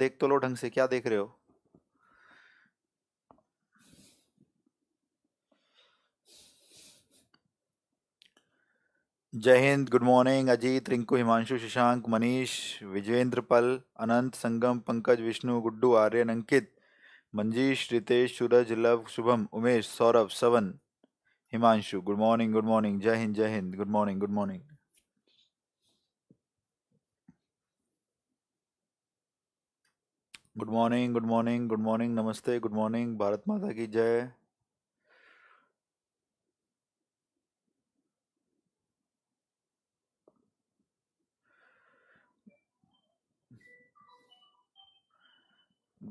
देख तो लो ढंग से, क्या देख रहे हो? जय हिंद, गुड मॉर्निंग। अजीत, रिंकू, हिमांशु, शशांक, मनीष, विजेंद्र, पल, अनंत, संगम, पंकज, विष्णु, गुड्डू, आर्यन, अंकित, मंजीश, रितेश, सूरज, लव, शुभम, उमेश, सौरभ, सवन, Himanshu. Good morning, good morning. जय हिंद, जय Hind. Good morning, good morning. Good morning, good morning, good morning, नमस्ते, गुड मॉर्निंग, भारत माता की जय।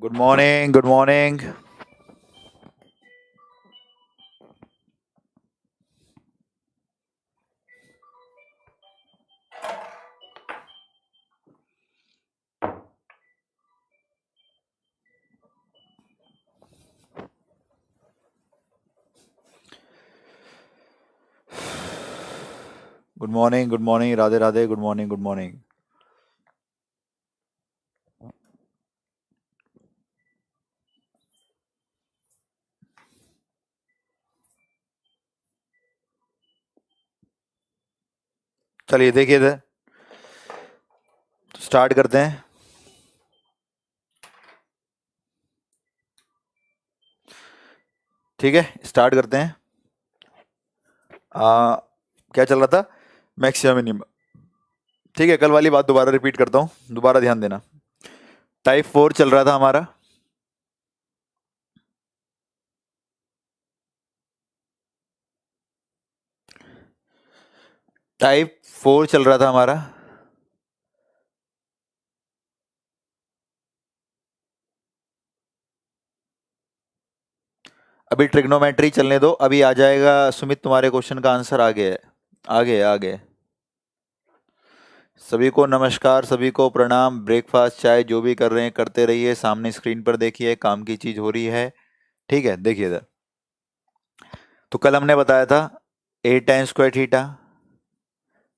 Good morning, good morning. Good morning, good morning, Radhe Radhe, good morning, good morning. चलिए देखिए इधर, स्टार्ट करते हैं। ठीक है, स्टार्ट करते हैं। क्या चल रहा था? Maximum minimum. ठीक है, कल वाली बात दोबारा रिपीट करता हूँ, दोबारा ध्यान देना। टाइप 4 चल रहा था हमारा। टाइप 4 चल रहा था हमारा। अभी ट्रिग्नोमेट्री चलने दो, अभी आ जाएगा सुमित, तुम्हारे क्वेश्चन का आंसर आगे है। आगे आगे। सभी को नमस्कार, सभी को प्रणाम। ब्रेकफास्ट, चाय जो भी कर रहे हैं करते रहिए, सामने स्क्रीन पर देखिए, काम की चीज हो रही है। ठीक है, देखिए इधर। तो कल हमने बताया था a tan square theta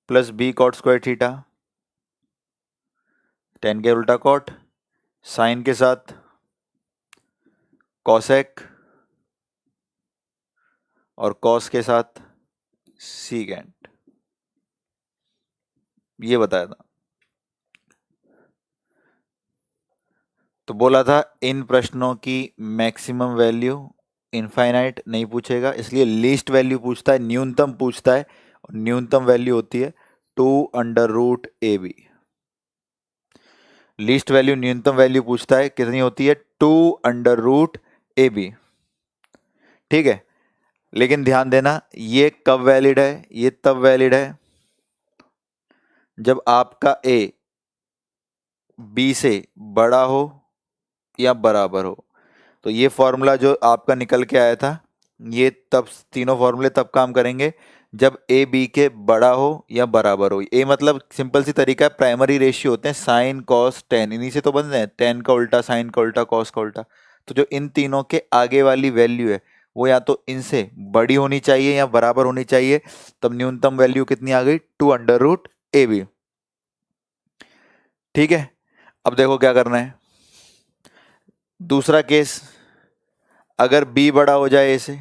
plus b cot square theta, tan के उल्टा कॉट, साइन के साथ कॉसेक और कॉस के साथ सीकेंट, ये बताया था। तो बोला था इन प्रश्नों की मैक्सिमम वैल्यू इनफाइनाइट नहीं पूछेगा, इसलिए लीस्ट वैल्यू पूछता है, न्यूनतम पूछता है, और न्यूनतम वैल्यू होती है 2√ab। लीस्ट वैल्यू न्यूनतम वैल्यू पूछता है, कितनी होती है? 2√ab। ठीक है, लेकिन ध्यान देना, ये कब वैलिड है? ये तब वैलिड है जब आपका a b से बड़ा हो या बराबर हो। तो ये फॉर्मूला जो आपका निकल के आया था, ये तब, तीनों फॉर्मूले तब काम करेंगे जब ए बी के बड़ा हो या बराबर हो। ए मतलब सिंपल सी तरीका है, प्राइमरी रेशियो होते हैं साइन कॉस टेन, इन्हीं से तो बनते हैं, टेन का उल्टा, साइन का उल्टा, कॉस का उल्टा। तो जो इन तीनों के आगे वाली वैल्यू है वो या तो इनसे बड़ी होनी चाहिए या बराबर होनी चाहिए। तब न्यूनतम वैल्यू कितनी आ गई? 2√ab। ठीक है, अब देखो क्या करना है। दूसरा केस, अगर b बड़ा हो जाए a से,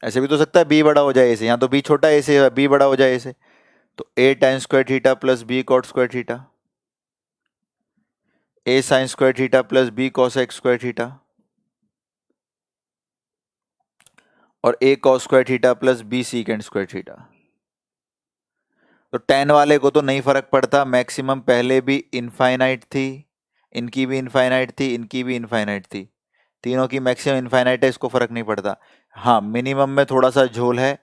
ऐसे भी तो सकता है b बड़ा हो जाए a से, यहाँ तो b छोटा a से, b बड़ा हो जाए a से, तो a tan square theta plus b cot square theta, a sin square theta plus b cosec square theta, और a cos square theta plus b secant square theta. तो tan वाले को तो नहीं फर्क पड़ता, मैक्सिमम पहले भी इनफाइनाइट थी, इनकी भी इनफाइनाइट थी, इनकी भी इनफाइनाइट थी, तीनों की मैक्सिमम इनफाइनाइट है, इसको फर्क नहीं पड़ता। हाँ, मिनिमम में थोड़ा सा झोल है।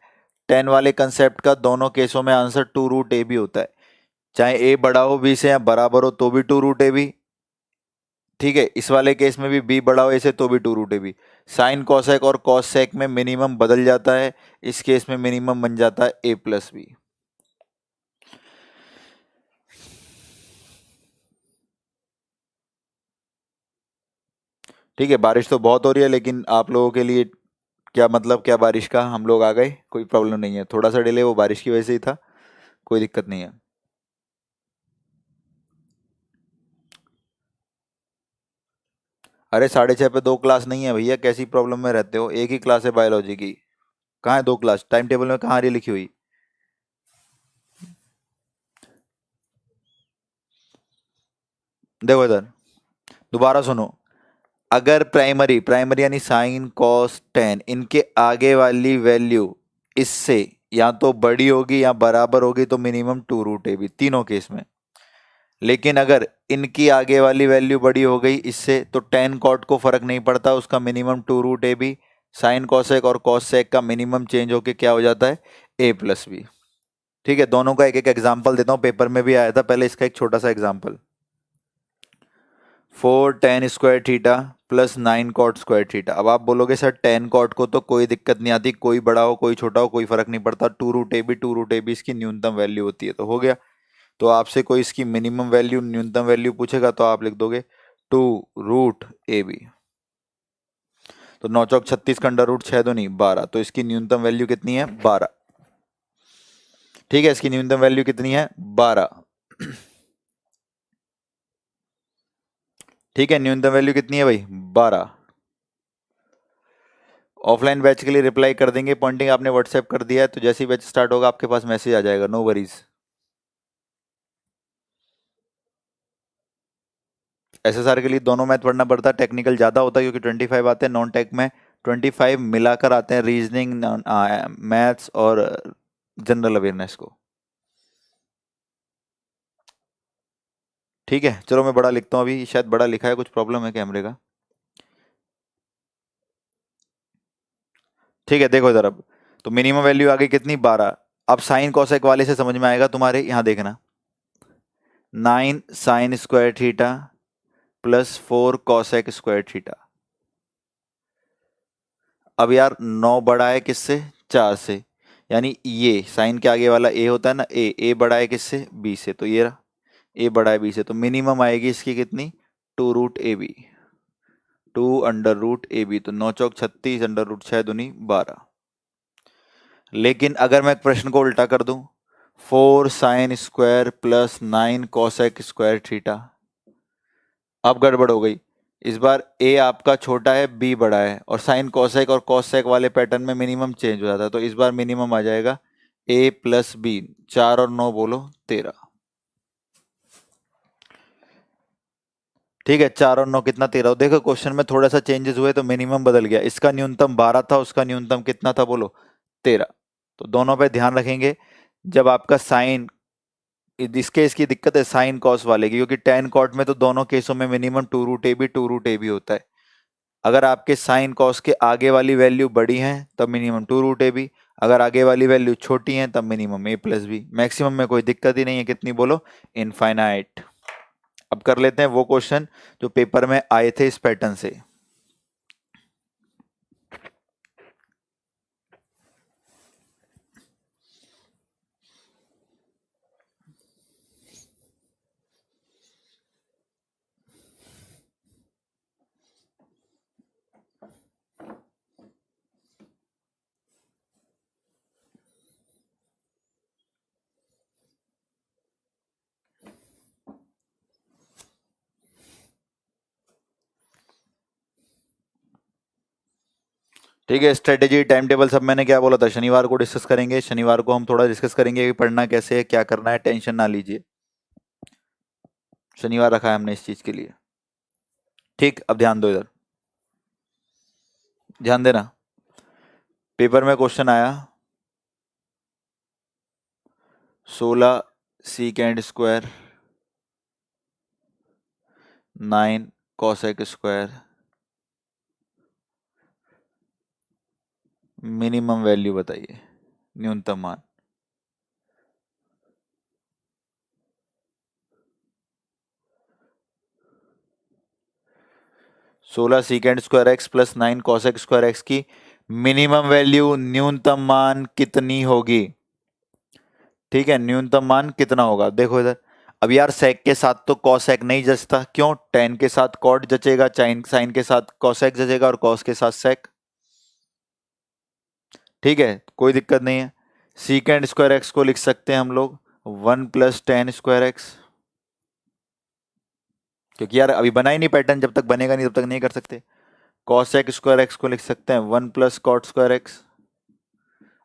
10 वाले कंसेप्ट का दोनों केसों में आंसर 2√ab होता है, चाहे a बड़ा हो b से या बराबर हो तो भी 2√ab। ठीक है, इस वाले केस में भी b बड़ा हो a से तो भी 2√ab। साइन कॉसेक और कॉसेक में मिनिमम बदल जाता है, इस केस में मिनिमम बन जाता है a प्लस b। ठीक है, बारिश तो बहुत हो रही है, लेकिन आप लोगों के लिए क्या मतलब, क्या बारिश का, हम लोग आ गए, कोई प्रॉब्लम नहीं है। थोड़ा सा डिले वो बारिश की वजह से ही था, कोई दिक्कत नहीं है। अरे 6:30 पे 2 क्लास नहीं है भैया, कैसी प्रॉब्लम में रहते हो? एक ही क्लास है बायोलॉजी की, कहाँ है 2 क्लास? टाइम टेबल में कहाँ आ रही लिखी हुई? देखो इधर, दोबारा सुनो। अगर प्राइमरी प्राइमरी यानी साइन कॉस टेन, इनके आगे वाली वैल्यू इससे या तो बड़ी होगी या बराबर होगी तो मिनिमम 2√a भी, तीनों केस में। लेकिन अगर इनकी आगे वाली वैल्यू बड़ी हो गई इससे तो टेन कॉट को फर्क नहीं पड़ता, उसका मिनिमम 2√a भी। साइन कॉसेक और कॉसेक का मिनिमम चेंज होके क्या हो जाता है? a+b। ठीक है, दोनों का एक एक एग्जाम्पल देता हूं, पेपर में भी आया था। पहले इसका एक छोटा सा एग्जाम्पल। 4 tan² plus 9 cot²। अब आप बोलोगे सर टेन कॉट को तो कोई दिक्कत नहीं आती, कोई बड़ा हो कोई छोटा हो कोई फर्क नहीं पड़ता, 2√a भी इसकी न्यूनतम वैल्यू होती है, तो हो गया। तो आपसे कोई इसकी मिनिमम वैल्यू न्यूनतम वैल्यू पूछेगा तो आप लिख दोगे 2√a भी। तो 9 चौक 36 का अंडर रूट 6 दूनी 12, तो इसकी न्यूनतम वैल्यू कितनी है? 12। ठीक है, इसकी न्यूनतम वैल्यू कितनी है? 12। ठीक है, न्यूनतम वैल्यू कितनी है भाई? 12। ऑफलाइन बैच के लिए रिप्लाई कर देंगे, पॉइंटिंग आपने व्हाट्सएप कर दिया है, तो जैसे ही बैच स्टार्ट होगा आपके पास मैसेज आ जाएगा, नो वरीज। एसएसआर के लिए दोनों मैथ पढ़ना पड़ता है, टेक्निकल ज़्यादा होता है क्योंकि 25 आते हैं, नॉन टेक में 25 मिलाकर आते हैं, रीजनिंग, मैथ्स और जनरल अवेयरनेस को। ठीक है, चलो मैं बड़ा लिखता हूँ अभी, शायद बड़ा लिखा है, कुछ प्रॉब्लम है कैमरे का। ठीक है, देखो इधर अब, तो मिनिमम वैल्यू आ गई कितनी? 12। अब साइन कॉसेक वाले से समझ में आएगा तुम्हारे, यहाँ देखना, 9 sin² प्लस 4 cosec²। अब यार 9 बड़ा है किससे? 4 से, यानी ये साइन के आगे वाला ए होता है ना, ए बड़ा है किससे? बी से, तो ये रहा ए बड़ा है बी से, तो मिनिमम आएगी इसकी कितनी? 2√a भी, 2√a भी, तो 9 चौक 36 अंडर रूट 6 दूनी 12। लेकिन अगर मैं प्रश्न को उल्टा कर दूं, 4 sin² प्लस 9 cosec²। अब गड़बड़ हो गई, इस बार ए आपका छोटा है बी बड़ा है, और साइन कॉसेक और कॉसेक वाले पैटर्न में मिनिमम चेंज हो जाता है, तो इस बार मिनिमम आ जाएगा a+b। 4 और 9 बोलो 13। ठीक है, 4 और 9 कितना? 13। देखो क्वेश्चन में थोड़ा सा चेंजेस हुए तो मिनिमम बदल गया, इसका न्यूनतम 12 था, उसका न्यूनतम कितना था बोलो? 13। तो दोनों पे ध्यान रखेंगे। जब आपका साइन, इसके इसकी दिक्कत है साइन कॉस वाले की, क्योंकि टेन कॉट में तो दोनों केसों में मिनिमम 2√a भी होता है। अगर आपके साइन कॉस के आगे वाली वैल्यू बड़ी है तब मिनिमम 2√a भी, अगर आगे वाली वैल्यू छोटी है तब मिनिमम a+b। मैक्सिमम में कोई दिक्कत ही नहीं है, कितनी बोलो? इनफाइनाइट। अब कर लेते हैं वो क्वेश्चन जो पेपर में आए थे इस पैटर्न से। ठीक है, स्ट्रेटेजी टाइम टेबल सब मैंने क्या बोला था, शनिवार को डिस्कस करेंगे। शनिवार को हम थोड़ा डिस्कस करेंगे कि पढ़ना कैसे है, क्या करना है, टेंशन ना लीजिए। शनिवार रखा है हमने इस चीज के लिए। ठीक, अब ध्यान दो इधर, ध्यान देना। पेपर में क्वेश्चन आया 16 sec² 9 cosec², मिनिमम वैल्यू बताइए, न्यूनतम मान। सोलह sec² प्लस 9 cosec² की मिनिमम वैल्यू, न्यूनतम मान कितनी होगी? ठीक है, न्यूनतम मान कितना होगा? देखो इधर, अब यार सेक के साथ तो कॉसेक नहीं जचता, क्यों? टेन के साथ कॉट जचेगा, साइन के साथ कॉसेक जचेगा, और कॉस के साथ सेक। ठीक है, कोई दिक्कत नहीं है। sec² को लिख सकते हैं हम लोग 1 + tan²x, क्योंकि यार अभी बना ही नहीं पैटर्न, जब तक बनेगा नहीं तब तक नहीं कर सकते। कॉस एक्स स्क्वायर एक्स को लिख सकते हैं 1 plus cot square X,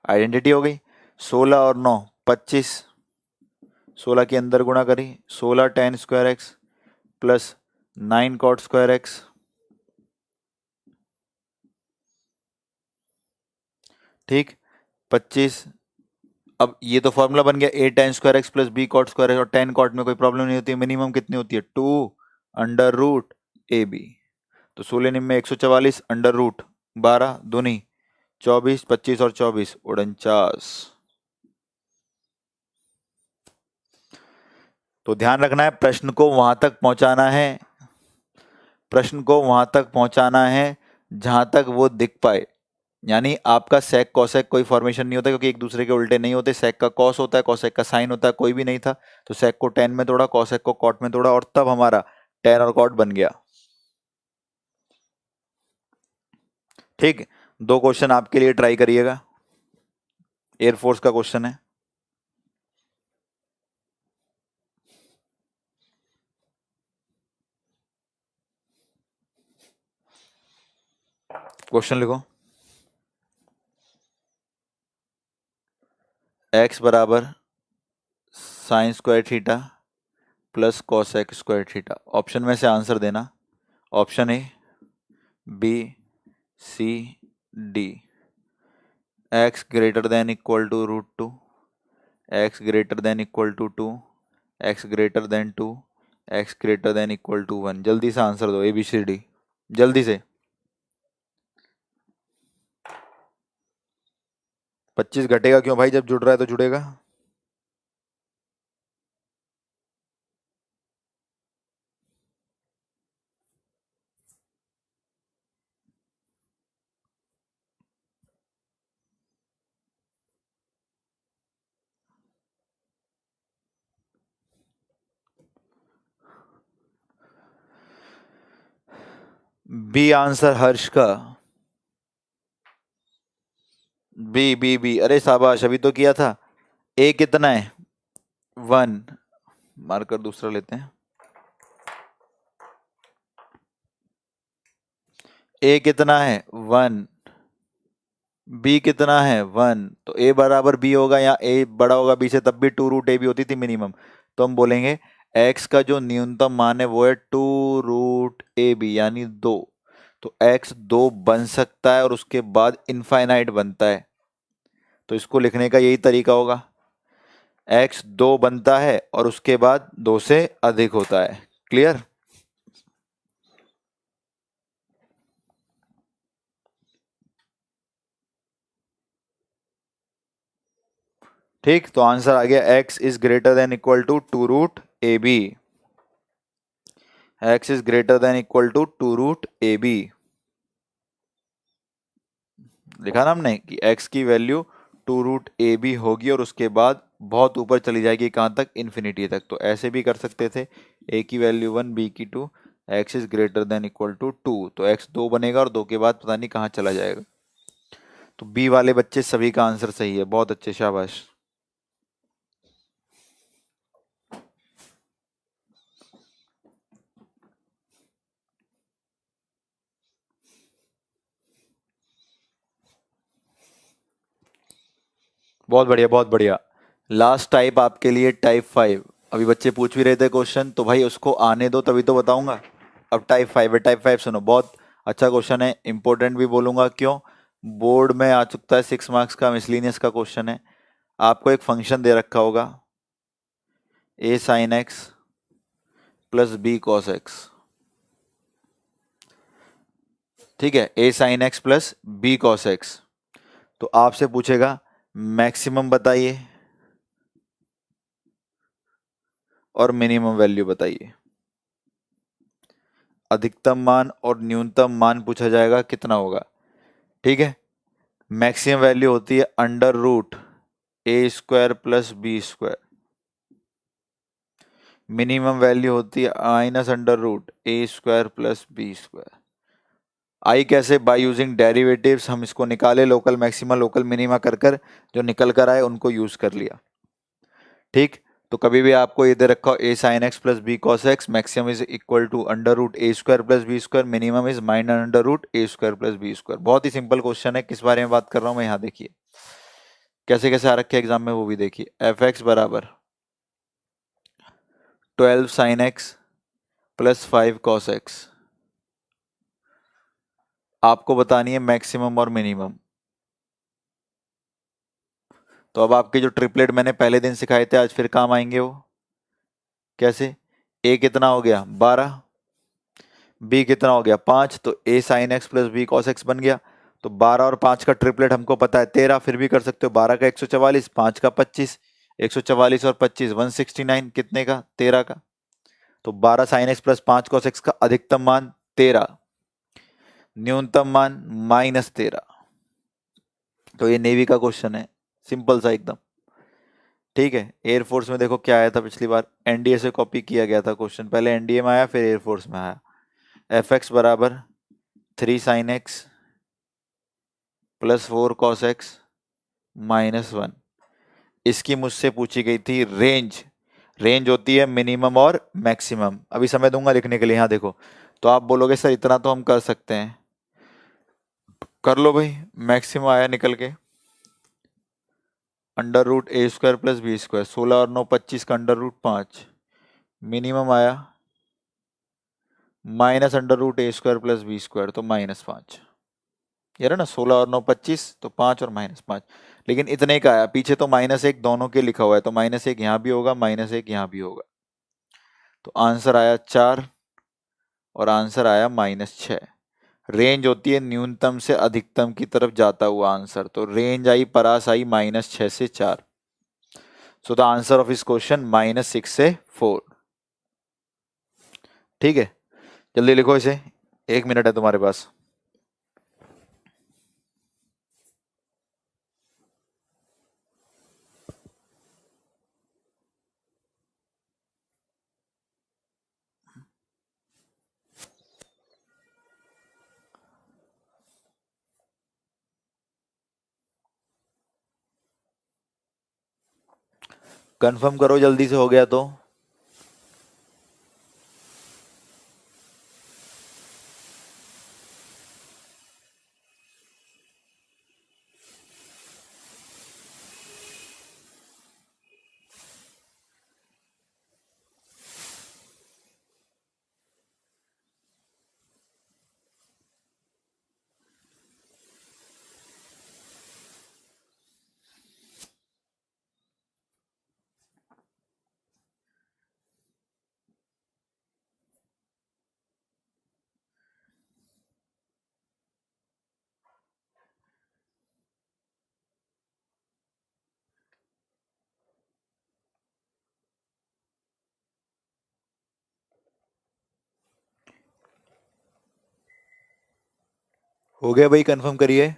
identity हो गई। 16 और 9 25, 16 के अंदर गुणा करी, 16 tan square X plus 9 cot square X, ठीक 25। अब ये तो फॉर्मूला बन गया a tan square X plus B cot square X, और टेन कॉट में कोई प्रॉब्लम नहीं होती है। मिनिमम कितनी होती है 2 अंडर रूट ए बी। तो 16 निम में 144 अंडर रूट 12 दूनी 24, 25 और 24 49। तो ध्यान रखना है, प्रश्न को वहां तक पहुंचाना है, प्रश्न को वहां तक पहुंचाना है जहां तक वो दिख पाए। यानी आपका सेक कॉसेक कोई फॉर्मेशन नहीं होता, क्योंकि एक दूसरे के उल्टे नहीं होते। सेक का कॉस होता है, कॉसेक का साइन होता है, कोई भी नहीं था तो सेक को टेन में तोड़ा, कॉसेक को कॉट में तोड़ा, और तब हमारा टेन और कॉट बन गया। ठीक, 2 क्वेश्चन आपके लिए ट्राई करिएगा, एयरफोर्स का क्वेश्चन है। क्वेश्चन लिखो, x बराबर sine square theta plus cosec square theta. Option में से आंसर देना, option A B C D. x greater than equal to root 2, x greater than equal to 2, x greater than 2, x greater than equal to 1। जल्दी से answer दो, ए B C D, जल्दी से। 25 घटेगा क्यों भाई, जब जुड़ रहा है तो जुड़ेगा। बी आंसर हर्ष का, बी बी बी। अरे शाबाश, अभी तो किया था। ए कितना है 1, मार्कर दूसरा लेते हैं। ए कितना है 1, बी कितना है 1, तो ए बराबर बी होगा, या ए बड़ा होगा बी से, तब भी 2 रूट ए बी होती थी मिनिमम। तो हम बोलेंगे x का जो न्यूनतम मान है वो है 2 रूट ए बी, यानी 2। तो x 2 बन सकता है और उसके बाद इनफाइनाइट बनता है, तो इसको लिखने का यही तरीका होगा। x 2 बनता है और उसके बाद 2 से अधिक होता है। क्लियर। ठीक, तो आंसर आ गया x is greater than equal to 2 root A B. x is greater than equal to 2 root A B. लिखा ना हमने कि x की वैल्यू 2 रूट ए बी होगी और उसके बाद बहुत ऊपर चली जाएगी, कहाँ तक, इन्फिनिटी तक। तो ऐसे भी कर सकते थे, a की वैल्यू 1, b की 2, x is greater than equal to 2, तो x 2 बनेगा और 2 के बाद पता नहीं कहाँ चला जाएगा। तो b वाले बच्चे सभी का आंसर सही है, बहुत अच्छे, शाबाश। बहुत बढ़िया, बहुत बढ़िया। लास्ट टाइप आपके लिए टाइप 5। अभी बच्चे पूछ भी रहे थे क्वेश्चन, तो भाई उसको आने दो तभी तो बताऊंगा। अब टाइप 5 है, टाइप 5 सुनो, बहुत अच्छा क्वेश्चन है, इंपॉर्टेंट भी बोलूंगा। क्यों, बोर्ड में आ चुका है, 6 मार्क्स का मिसलिनियस का क्वेश्चन है। आपको एक फंक्शन दे रखा होगा a sine X plus B cos X. ठीक है, a sine X plus B cos X. तो आपसे पूछेगा मैक्सिमम बताइए और मिनिमम वैल्यू बताइए। अधिकतम मान और न्यूनतम मान पूछा जाएगा, कितना होगा। ठीक है, मैक्सिमम वैल्यू होती है under root A square plus B square. Minimum value होती है minus under root A square plus B square. आई कैसे, बाय यूजिंग डेरिवेटिव्स। हम इसको निकाले, लोकल मैक्सिमा लोकल मिनिमा कर कर जो निकल कर आए उनको यूज कर लिया। ठीक, तो कभी भी आपको ये दे रखा हो a sin x plus b cos x, maximum is equal to under root A square plus B square, minimum is minus under root A square plus B square. बहुत ही सिंपल क्वेश्चन है। किस बारे में बात कर रहा हूँ मैं, यहाँ देखिए कैसे कैसे आ रखे एग्जाम में, वो भी देखिए। एफ एक्स बराबर 12 sin x plus 5 cos x, आपको बतानी है मैक्सिमम और मिनिमम। तो अब आपके जो ट्रिपलेट मैंने पहले दिन सिखाए थे आज फिर काम आएंगे वो। कैसे? a कितना हो गया 12, b कितना हो गया 5, तो a sin x plus b cos x बन गया। तो 12 और 5 का ट्रिपलेट हमको पता है 13, फिर भी कर सकते हो 12 का 144, 5 का 25, 144 और 25 169, कितने का 13 का। तो 12 sin x plus 5 cos x का अधिकतम मान 13, न्यूनतम मान -13। तो ये नेवी का क्वेश्चन है, सिंपल सा एकदम। ठीक है, एयरफोर्स में देखो क्या आया था पिछली बार, एनडीए से कॉपी किया गया था क्वेश्चन, पहले एनडीए में आया फिर एयरफोर्स में आया। एफ एक्स बराबर 3 sin x plus 4 cos x -1। इसकी मुझसे पूछी गई थी रेंज। रेंज होती है मिनिमम और मैक्सिमम। अभी समय दूंगा लिखने के लिए, यहाँ देखो। तो आप बोलोगे सर इतना तो हम कर सकते हैं, कर लो भाई। मैक्सिमम आया निकल के under root A square plus B square, 16 और 9 25 का अंडर रूट 5। मिनिमम आया minus under root A square plus B square, तो -5। ये रहा ना 16 और 9 25, तो 5 और -5। लेकिन इतने का आया, पीछे तो -1 दोनों के लिखा हुआ है, तो -1 यहाँ भी होगा, -1 यहाँ भी होगा। तो आंसर आया 4 और आंसर आया -6। रेंज होती है न्यूनतम से अधिकतम की तरफ जाता हुआ आंसर। तो रेंज आई, परास आई -6 से 4। सो द आंसर ऑफ इस क्वेश्चन -6 से 4। ठीक है, जल्दी लिखो इसे, 1 मिनट है तुम्हारे पास। कंफर्म करो जल्दी से, हो गया तो। हो गया भाई, कंफर्म करिए।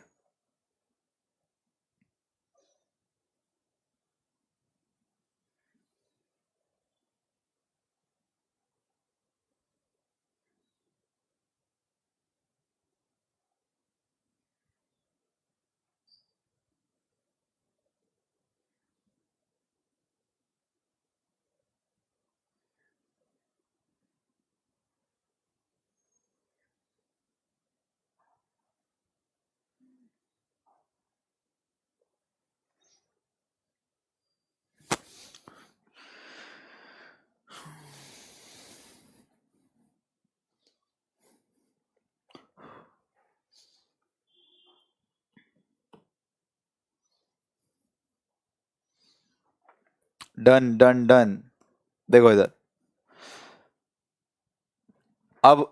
Done done done. देखो इधर, अब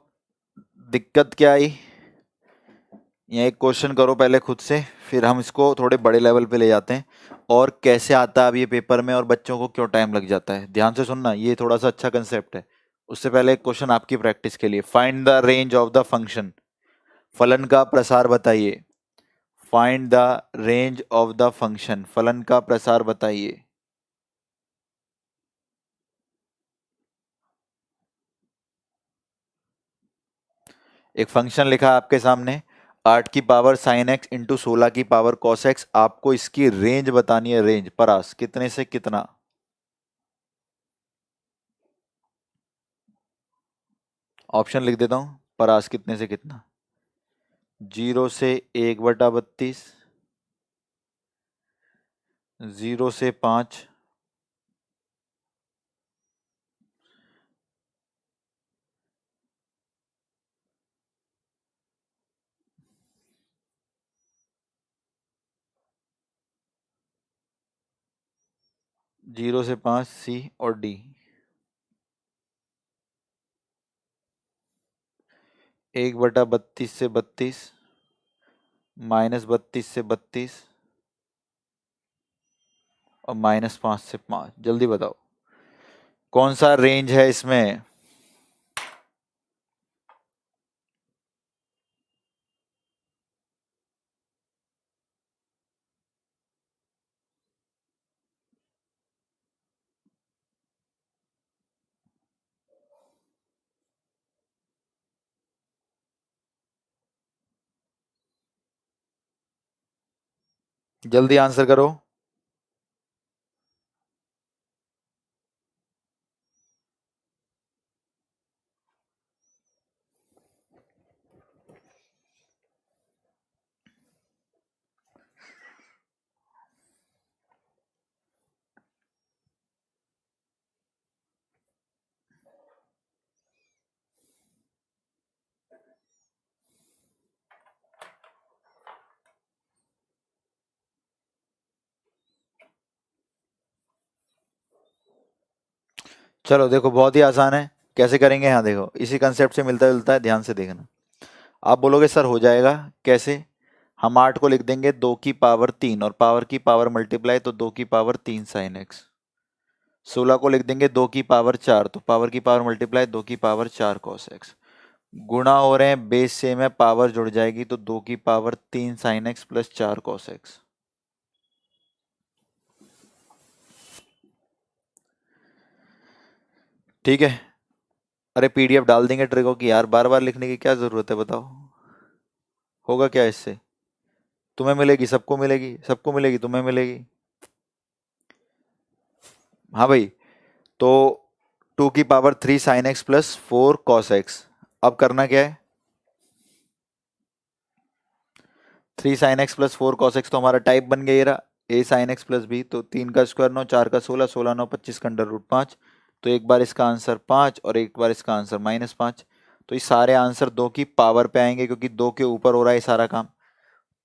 दिक्कत क्या आई, यहाँ एक क्वेश्चन करो पहले खुद से, फिर हम इसको थोड़े बड़े लेवल पे ले जाते हैं। और कैसे आता है अब ये पेपर में, और बच्चों को क्यों टाइम लग जाता है, ध्यान से सुनना, ये थोड़ा सा अच्छा कंसेप्ट है। उससे पहले एक क्वेश्चन आपकी प्रैक्टिस के लिए, find the range of the function, फलन का प्रसार बताइए। Find the range of the function, फलन का प्रसार बताइए। एक फंक्शन लिखा है आपके सामने, 8 की पावर साइन एक्स इंटू 16 की पावर कॉस एक्स। आपको इसकी रेंज बतानी है, रेंज परास, कितने से कितना। ऑप्शन लिख देता हूँ, परास कितने से कितना, 0 से 1/32, 0 से 5, 0 से 5, सी और डी। 1/32 से 32, -32 से 32 और -5 से 5। जल्दी बताओ कौन सा रेंज है इसमें। जल्दी आंसर करो। चलो देखो, बहुत ही आसान है, कैसे करेंगे, यहाँ देखो इसी कंसेप्ट से मिलता जुलता है, ध्यान से देखना। आप बोलोगे सर हो जाएगा कैसे, हम 8 को लिख देंगे 2 की पावर 3 और पावर की पावर मल्टीप्लाई तो 2 की पावर 3 साइन एक्स। 16 को लिख देंगे 2 की पावर 4 तो पावर की पावर मल्टीप्लाई 2 की पावर 4 कॉस एक्स। गुणा हो रहे हैं, बेस सेम है, पावर जुड़ जाएगी तो 2 की power 3 sign X plus 4 cos X. ठीक है। अरे पीडीएफ डाल देंगे ट्रिको की, यार बार बार लिखने की क्या जरूरत है बताओ। होगा क्या इससे, तुम्हें मिलेगी, सबको मिलेगी, सबको मिलेगी, तुम्हें मिलेगी। हाँ भाई, तो 2 की power 3 sign X plus 4 cos x. अब करना क्या है, 3 sign X plus 4 cos X तो हमारा टाइप बन गया, ये रहा ए साइन एक्स प्लस बी। तो 3 का स्क्वायर 9, 4 का 16, 16 9 25 का अंडर रूट 5। तो एक बार इसका आंसर 5 और एक बार इसका आंसर -5। तो ये सारे आंसर 2 की पावर पे आएंगे क्योंकि 2 के ऊपर हो रहा है सारा काम।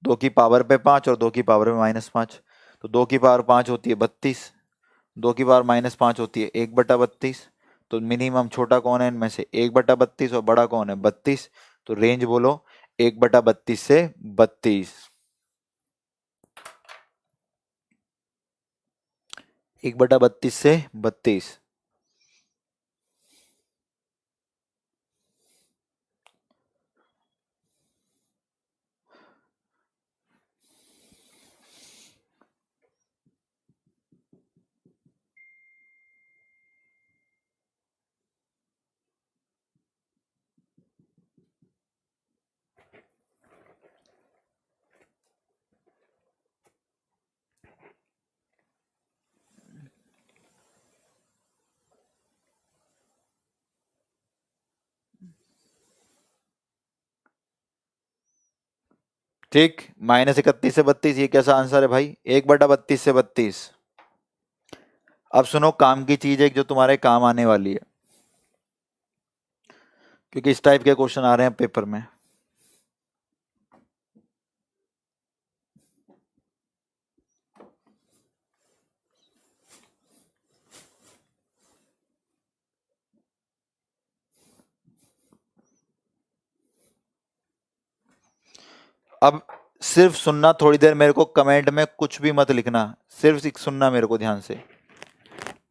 2 की पावर पे 5 और 2 की पावर पे -5। तो 2 की पावर 5 होती है 32, 2 की पावर -5 होती है 1/32। तो मिनिमम छोटा कौन है इनमें से, 1/32 और बड़ा कौन है 32। तो रेंज बोलो 1/32 से 32। 1/32 से 32। ठीक, -31 से 32, ये कैसा आंसर है भाई, 1/32 से 32। अब सुनो, काम की चीज है जो तुम्हारे काम आने वाली है, क्योंकि इस टाइप के क्वेश्चन आ रहे हैं पेपर में। अब सिर्फ सुनना थोड़ी देर, मेरे को कमेंट में कुछ भी मत लिखना, सिर्फ सुनना मेरे को ध्यान से,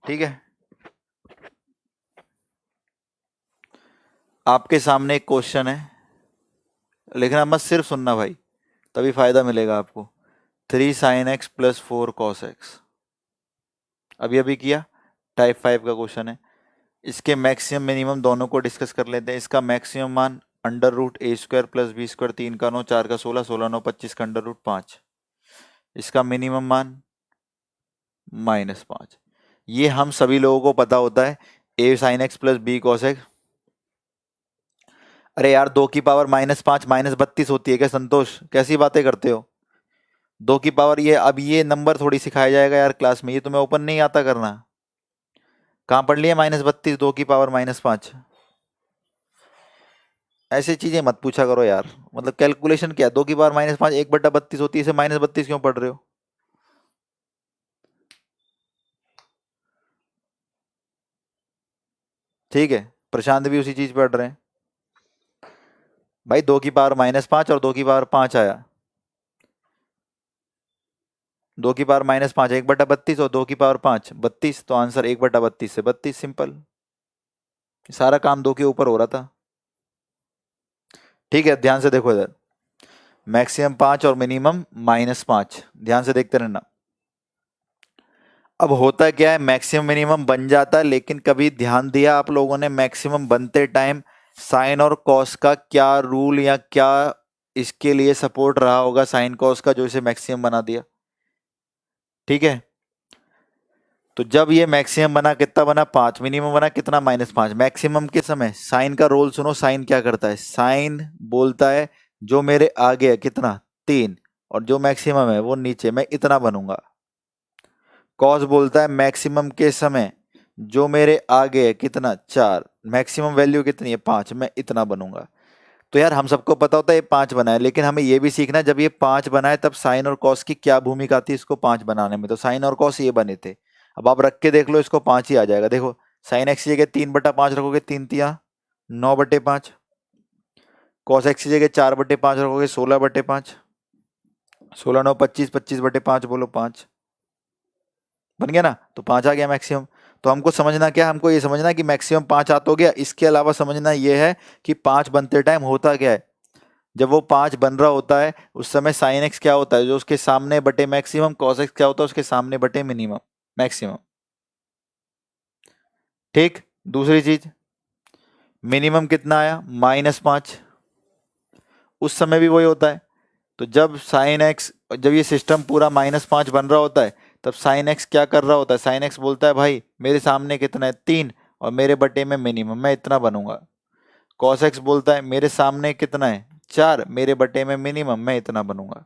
ठीक है। आपके सामने एक क्वेश्चन है, लिखना मत, सिर्फ सुनना भाई, तभी फायदा मिलेगा आपको। 3 sign X plus 4 cos x, अभी अभी किया, टाइप 5 का क्वेश्चन है। इसके मैक्सिमम मिनिमम दोनों को डिस्कस कर लेते हैं। इसका मैक्सिमम मान under root A square plus B square, 3 का 9, 4 का 16, 16 9 25 का अंडर रूट 5। इसका मिनिमम मान -5। ये हम सभी लोगों को पता होता है, A sine X plus B cos X अरे यार 2 की पावर -5 -32 होती है क्या संतोष? कैसी बातें करते हो? 2 की पावर, ये अब ये नंबर थोड़ी सिखाया जाएगा यार क्लास में, ये तुम्हें ओपन नहीं आता करना। कहाँ पढ़ लिया -32, 2 की पावर -5? ऐसी चीजें मत पूछा करो यार। मतलब कैलकुलेशन क्या है? 2 की पावर -5 1/32 होती है, इसे -32 क्यों पढ़ रहे हो? ठीक है, प्रशांत भी उसी चीज पढ़ रहे हैं। भाई 2 की पावर -5 और 2 की पावर 5 आया। 2 की पावर -5 1/32 और 2 की पावर 5 32, तो आंसर 1/32 से 32, सिंपल। सारा काम 2 के ऊपर हो रहा था। ठीक है, ध्यान से देखो इधर, मैक्सिमम 5 और मिनिमम -5, ध्यान से देखते रहना। अब होता क्या है, मैक्सिमम मिनिमम बन जाता है, लेकिन कभी ध्यान दिया आप लोगों ने मैक्सिमम बनते टाइम साइन और कॉस का क्या रूल या क्या इसके लिए सपोर्ट रहा होगा साइन कॉस का, जो इसे मैक्सिमम बना दिया? ठीक है, तो जब ये मैक्सिमम बना, कितना बना? 5। मिनिमम बना कितना? -5। मैक्सिमम के समय साइन का रोल सुनो, साइन क्या करता है? साइन बोलता है जो मेरे आगे है कितना? 3, और जो मैक्सिमम है वो नीचे, मैं इतना बनूंगा। कॉस बोलता है मैक्सिमम के समय जो मेरे आगे है कितना? 4, मैक्सिमम वैल्यू कितनी है? 5, मैं इतना बनूंगा। तो यार हम सबको पता होता है ये 5 बना है, लेकिन हमें ये भी सीखना है जब ये 5 बना है तब साइन और कॉस की क्या भूमिका थी इसको 5 बनाने में। तो साइन और कॉस ये बने थे। अब आप रख के देख लो, इसको 5 ही आ जाएगा। देखो, साइन एक्स की जगह 3/5 रखोगे, 3 × 9/5। कॉस एक्स की जगह 4/5 रखोगे, 16/5। 16 × 9 = 25, 25/5 बोलो 5, बन गया ना? तो 5 आ गया मैक्सिमम। तो हमको समझना क्या है? हमको ये समझना कि मैक्सिमम 5 आ तो गया, इसके अलावा समझना ये है कि 5 बनते टाइम होता क्या है। जब वो 5 बन रहा होता है उस समय साइन एक्स क्या होता है? जो उसके सामने बटे मैक्सिमम। कॉस एक्स क्या होता है? उसके सामने बटे मिनिमम, मैक्सिमम। ठीक, दूसरी चीज, मिनिमम कितना आया? -5। उस समय भी वही होता है। तो जब साइन एक्स, जब ये सिस्टम पूरा -5 बन रहा होता है, तब साइन एक्स क्या कर रहा होता है? साइन एक्स बोलता है भाई मेरे सामने कितना है? 3, और मेरे बटे में मिनिमम, मैं इतना बनूंगा। कॉस एक्स बोलता है मेरे सामने कितना है? 4, मेरे बटे में मिनिमम, मैं इतना बनूंगा।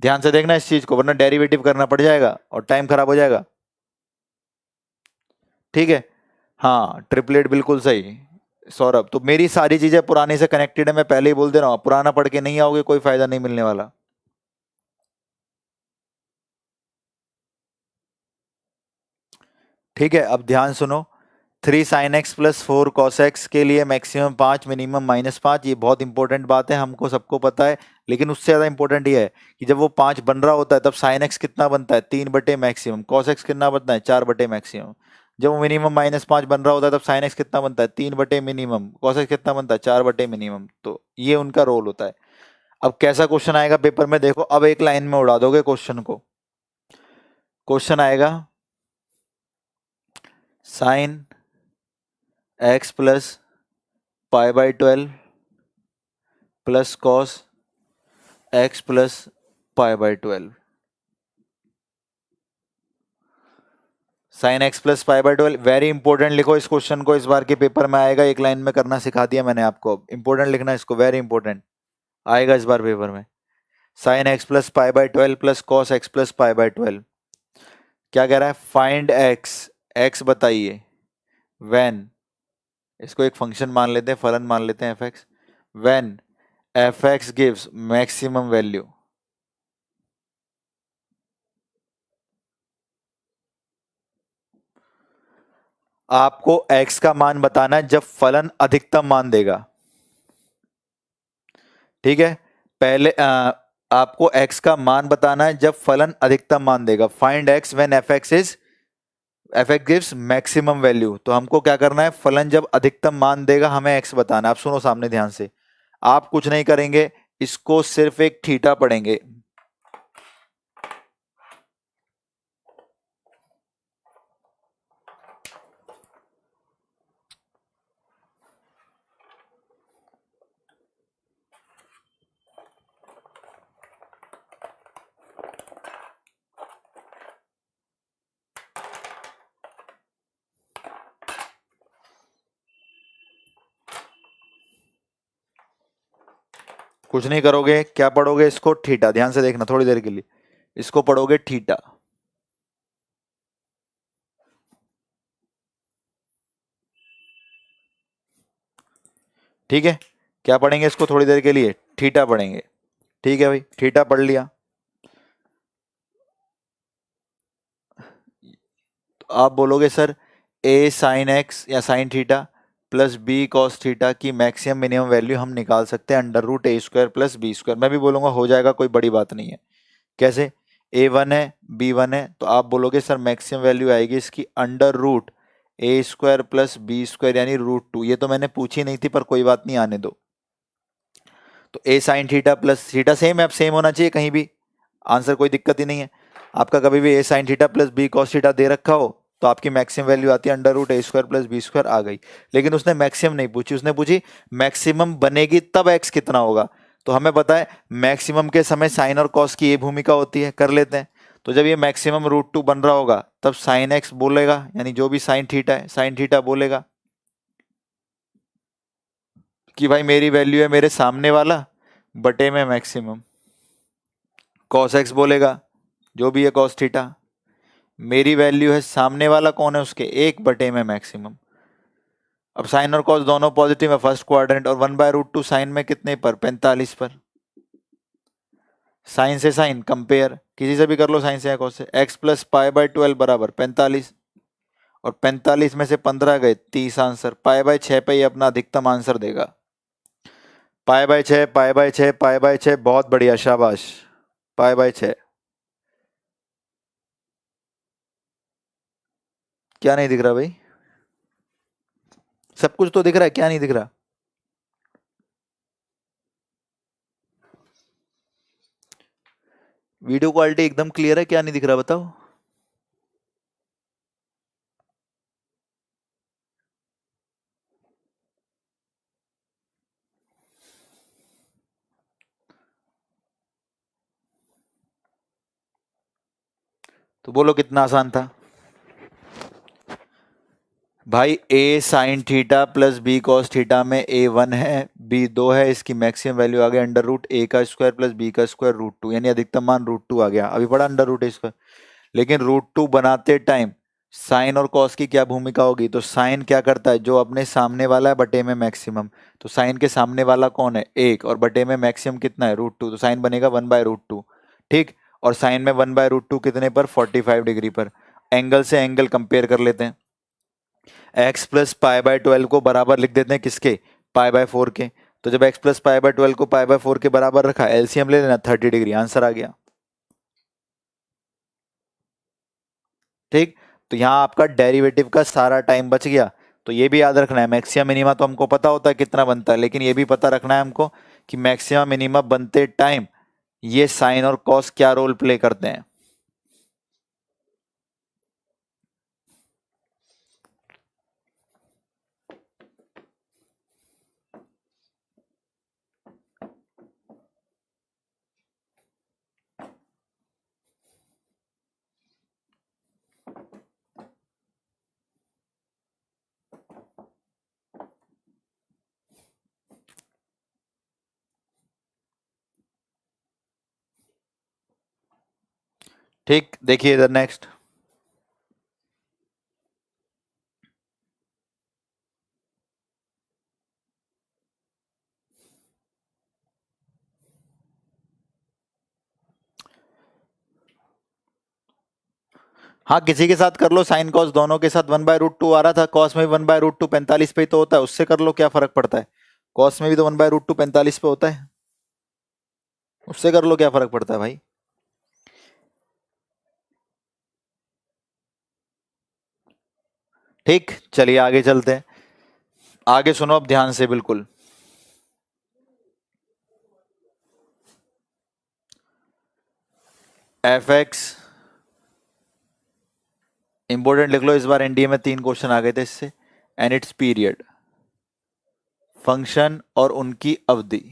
ध्यान से देखना इस चीज को, वरना डेरिवेटिव करना पड़ जाएगा और टाइम खराब हो जाएगा। ठीक है, हाँ ट्रिपलेट बिल्कुल सही सौरभ। तो मेरी सारी चीजें पुरानी से कनेक्टेड है, मैं पहले ही बोल दे रहा हूँ, पुराना पढ़ के नहीं आओगे कोई फायदा नहीं मिलने वाला। ठीक है, अब ध्यान सुनो, 3 sin x + 4 cos x के लिए मैक्सिमम 5, मिनिमम -5। ये बहुत इंपॉर्टेंट बात है, हमको सबको पता है। लेकिन उससे ज्यादा इंपॉर्टेंट ये है कि जब वो 5 बन रहा होता है तब sin x कितना बनता है? 3/मैक्सिमम। cos x कितना बनता है? 4/मैक्सिमम। जब वो मिनिमम -5 बन रहा होता है तब sin x कितना बनता है? 3/मिनिमम। cos x कितना बनता है? 4/मिनिमम। तो ये उनका रोल होता है। अब कैसा क्वेश्चन आएगा पेपर में, देखो, अब एक लाइन में उड़ा दोगे क्वेश्चन को। क्वेश्चन आएगा sin x + π/12 plus cos x + π/12। Sine x + π/12 very important, लिखो इस क्वेश्चन को, इस बार के पेपर में आएगा। एक लाइन में करना सिखा दिया मैंने आपको, इंपॉर्टेंट लिखना इसको, वेरी इंपॉर्टेंट आएगा इस बार पेपर में। Sine x + π/12 plus cos x + π/12। क्या कह रहा है? फाइंड x, x बताइए, व्हेन, इसको एक फंक्शन मान लेते हैं, फलन मान लेते हैं fx, when fx gives maximum value. आपको x का मान बताना है जब फलन अधिकतम मान देगा। ठीक है, पहले आपको x का मान बताना है जब फलन अधिकतम मान देगा। Find x when fx gives maximum value. तो हमको क्या करना है? फलन जब अधिकतम मान देगा हमें x बताना है। आप सुनो सामने ध्यान से, आप कुछ नहीं करेंगे, इसको सिर्फ एक थीटा पढ़ेंगे। कुछ नहीं करोगे, क्या पढ़ोगे इसको, थीटा। ध्यान से देखना थोड़ी देर के लिए, इसको पढ़ोगे थीटा। ठीक है, क्या पढ़ेंगे इसको थोड़ी देर के लिए, थीटा पढ़ेंगे। ठीक है भाई, थीटा पढ़ लिया। तो आप बोलोगे सर ए साइन एक्स या sine theta plus B cos theta की मैक्सिमम मिनिमम वैल्यू हम निकाल सकते हैं under root A square plus B square. मैं भी बोलूंगा हो जाएगा, कोई बड़ी बात नहीं है। कैसे, ए वन है बी वन है, तो आप बोलोगे सर मैक्सिमम वैल्यू आएगी इसकी under root A square plus B square यानी रूट टू। ये तो मैंने पूछी नहीं थी पर कोई बात नहीं, आने दो। तो A sine theta plus theta same है, अब सेम होना चाहिए कहीं भी, आंसर कोई दिक्कत ही नहीं है। आपका कभी भी A sine theta plus B cos theta दे रखा हो तो आपकी मैक्सिमम वैल्यू आती है under root A square plus B square, आ गई। लेकिन उसने मैक्सिमम नहीं पूछी, उसने पूछी मैक्सिमम बनेगी तब एक्स कितना होगा। तो हमें पता है मैक्सिमम के समय साइन और कॉस की ये भूमिका होती है, कर लेते हैं। तो जब ये मैक्सिमम रूट टू बन रहा होगा तब साइन एक्स बोलेगा, यानी जो भी साइन थीटा है साइन थीटा बोलेगा कि भाई मेरी वैल्यू है मेरे सामने वाला बटे में मैक्सिमम। कॉस एक्स बोलेगा जो भी है कॉस थीटा, मेरी वैल्यू है सामने वाला कौन है उसके, एक बटे में मैक्सिमम। अब साइन और कॉस दोनों पॉजिटिव है फर्स्ट क्वाड्रेंट, और 1/√2 साइन में कितने पर, 45 पर। साइन से साइन कंपेयर, किसी से भी कर लो साइन से या कॉस से। x प्लस पाई बाई 12 बराबर 45, और 45 में से 15 गए 30 आंसर। पाई बाई 6 पे ही अपना अधिकतम आंसर देगा। Pi by 6 pi by 6 pi by 6, बहुत बढ़िया शाबाश, पाई बाई 6। क्या नहीं दिख रहा भाई, सब कुछ तो दिख रहा है, क्या नहीं दिख रहा। वीडियो क्वालिटी एकदम क्लियर है, क्या नहीं दिख रहा बताओ। तो बोलो कितना आसान था भाई। A sine theta plus B cos theta में ए वन है बी दो है, इसकी मैक्सिमम वैल्यू आ गया अंडर रूट ए का स्क्वायर प्लस बी का स्क्वायर रूट टू, यानी अधिकतम मान रूट टू आ गया। अभी पढ़ा अंडर रूट ए स्क्वायर। लेकिन रूट टू बनाते टाइम साइन और कॉस की क्या भूमिका होगी, तो साइन क्या करता है, जो अपने सामने वाला है बटे में मैक्सिमम। तो साइन के सामने वाला कौन है, एक, और बटे में मैक्सिमम कितना है, रूट टू, तो साइन बनेगा 1/√2। ठीक, और साइन में 1/√2 कितने पर, 45 डिग्री पर। एंगल से एंगल कंपेयर कर लेते हैं। x प्लस पाई बाय 12 को बराबर लिख देते हैं किसके, पाई बाय 4 के। तो जब x प्लस पाई बाय 12 को पाई बाय 4 के बराबर रखा, एलसीएम ले लेना 30 डिग्री, आंसर आ गया। ठीक, तो यहाँ आपका डेरिवेटिव का सारा टाइम बच गया। तो ये भी याद रखना है, मैक्सिमम मिनिमा तो हमको पता होता है कितना बनता है, लेकिन ये भी पता रखना है हमको कि मैक्सिमम मिनिमा बनते टाइम ये साइन और कॉस क्या रोल प्ले करते हैं। ठीक, देखिए इधर नेक्स्ट। हाँ, किसी के साथ कर लो, साइन कॉस दोनों के साथ 1/√2 आ रहा था, कॉस में 1/√2 45 पे ही तो होता है, उससे कर लो, क्या फर्क पड़ता है। कॉस में भी तो 1/√2 45 पे होता है, उससे कर लो, क्या फर्क पड़ता है भाई। ठीक, चलिए आगे चलते हैं। आगे सुनो अब ध्यान से बिल्कुल। एफ एक्स इंपोर्टेंट लिख लो, इस बार एनडीए में 3 क्वेश्चन आ गए थे इससे। एंड इट्स पीरियड, फंक्शन और उनकी अवधि।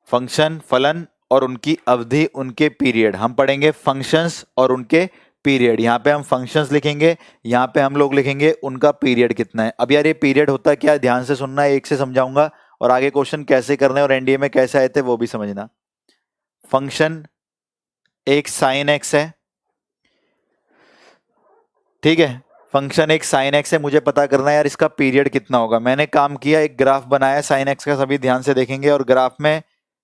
फंक्शन फलन और उनकी अवधि, उनके पीरियड। हम पढ़ेंगे फंक्शंस और उनके पीरियड। यहाँ पे हम फंक्शंस लिखेंगे, यहाँ पे हम लोग लिखेंगे उनका पीरियड कितना है। अब यार ये पीरियड होता क्या है, ध्यान से सुनना है, एक से समझाऊंगा और आगे क्वेश्चन कैसे करने और एनडीए में कैसे आए थे वो भी समझना। फंक्शन एक साइन एक्स है, ठीक है, फंक्शन एक साइन एक्स है, मुझे पता करना है यार इसका पीरियड कितना होगा। मैंने काम किया, एक ग्राफ बनाया साइन एक्स का, सभी ध्यान से देखेंगे और ग्राफ में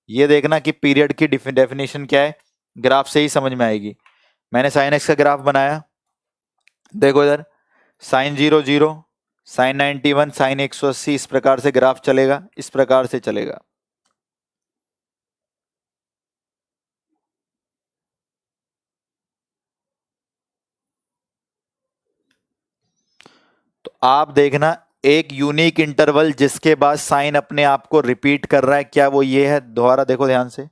ये देखना कि पीरियड की डेफिनेशन क्या है, ग्राफ से ही समझ में आएगी। मैंने साइन एक्स का ग्राफ बनाया, देखो इधर साइन 0 0, साइन 91, साइन 180, इस प्रकार से ग्राफ चलेगा, इस प्रकार से चलेगा। तो आप देखना एक यूनिक इंटरवल जिसके बाद साइन अपने आप को रिपीट कर रहा है, क्या वो ये है? दोबारा देखो ध्यान से,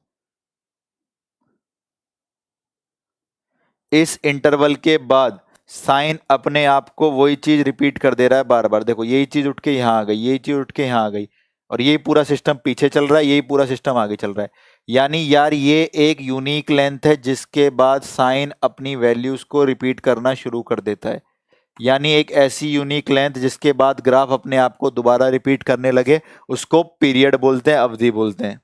इस इंटरवल के बाद साइन अपने आप को वही चीज रिपीट कर दे रहा है बार बार। देखो यही चीज उठ के यहां आ गई, यही चीज उठ के यहां आ गई, और यही पूरा सिस्टम पीछे चल रहा है, यही पूरा सिस्टम आगे चल रहा है। यानी यार ये एक यूनिक लेंथ है जिसके बाद साइन अपनी वैल्यूज को रिपीट करना शुरू कर देता है। यानी एक ऐसी यूनिक लेंथ जिसके बाद ग्राफ अपने आप को दोबारा रिपीट करने लगे, उसको पीरियड बोलते हैं, अवधि बोलते हैं।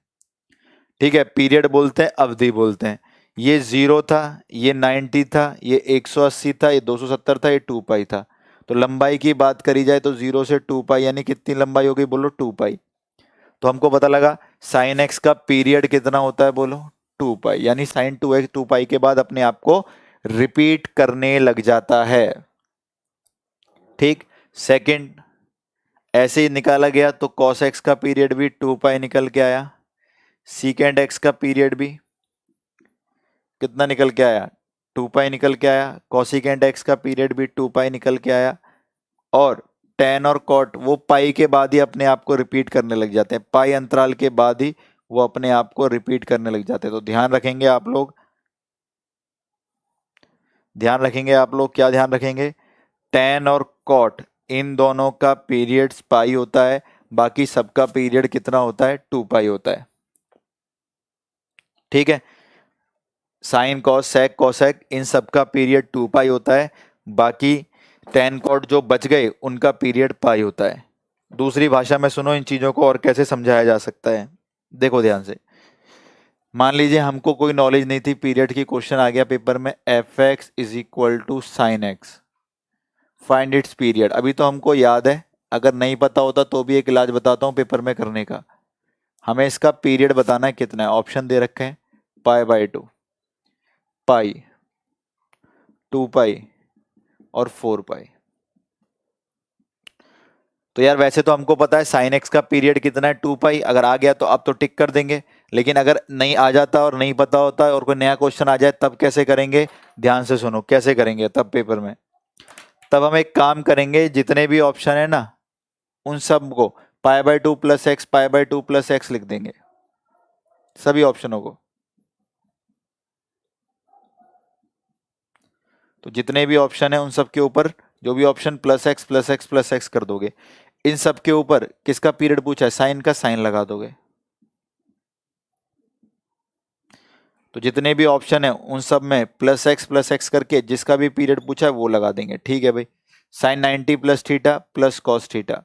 ठीक है, पीरियड बोलते हैं, अवधि बोलते हैं। ये 0 था, ये 90 था, ये 180 था, ये 270 था, ये 2 पाई था। तो लंबाई की बात करी जाए तो 0 से 2 पाई यानी कितनी लंबाई होगी? बोलो 2 पाई। तो हमको पता लगा साइन एक्स का पीरियड कितना होता है, बोलो 2 पाई। यानी साइन 2x 2 पाई के बाद अपने आप को रिपीट करने लग जाता है। ठीक, सेकंड ऐसे ही निकाला गया तो cos x का पीरियड भी 2 पाई निकल के आया, सीकेंड x का पीरियड भी कितना निकल के आया? 2 पाई निकल के आया। कोसिकेंट x का पीरियड भी 2 पाई निकल के आया। और tan और cot वो पाई के बाद ही अपने आप को रिपीट करने लग जाते हैं, पाई अंतराल के बाद ही वो अपने आप को रिपीट करने लग जाते हैं। तो ध्यान रखेंगे आप लोग, ध्यान रखेंगे आप लोग, क्या ध्यान रखेंगे? tan और cot इन दोनों का पीरियड पाई होता है, बाकी सबका पीरियड कितना होता है? 2 पाई होता है। ठीक है, साइन कॉस सेक कोसेक इन सबका पीरियड 2 पाई होता है, बाकी tan cot जो बच गए उनका पीरियड पाई होता है। दूसरी भाषा में सुनो इन चीजों को और कैसे समझाया जा सकता है, देखो ध्यान से। मान लीजिए हमको कोई नॉलेज नहीं थी, पीरियड की क्वेश्चन आ गया पेपर में, fx is equal to sine X, find its period. अभी तो हमको याद है, अगर नहीं पता होता तो भी एक इलाज बताता हूं पेपर में करने का। हमें इसका पीरियड बताना है कितना है, ऑप्शन दे रखे हैं π/2, पाई, 2 पाई और 4 पाई। तो यार वैसे तो हमको पता है साइन एक्स का पीरियड कितना है, 2 पाई। अगर आ गया तो अब तो टिक कर देंगे, लेकिन अगर नहीं आ जाता और नहीं पता होता और कोई नया क्वेश्चन आ जाए तब कैसे करेंगे? ध्यान से सुनो कैसे करेंगे तब पेपर में। तब हम एक काम करेंगे, जितने भी ऑप्शन है ना उन सब को π/2 + x, π/2 + x लिख देंगे, सभी ऑप्शनों को। तो जितने भी ऑप्शन है उन सब के ऊपर जो भी ऑप्शन +x +x +x कर दोगे। इन सब के ऊपर किसका पीरियड पूछा है? साइन का, साइन लगा दोगे। तो जितने भी ऑप्शन है उन सब में +x +x करके जिसका भी पीरियड पूछा है वो लगा देंगे। ठीक है भाई, sine 90 + theta + cos theta,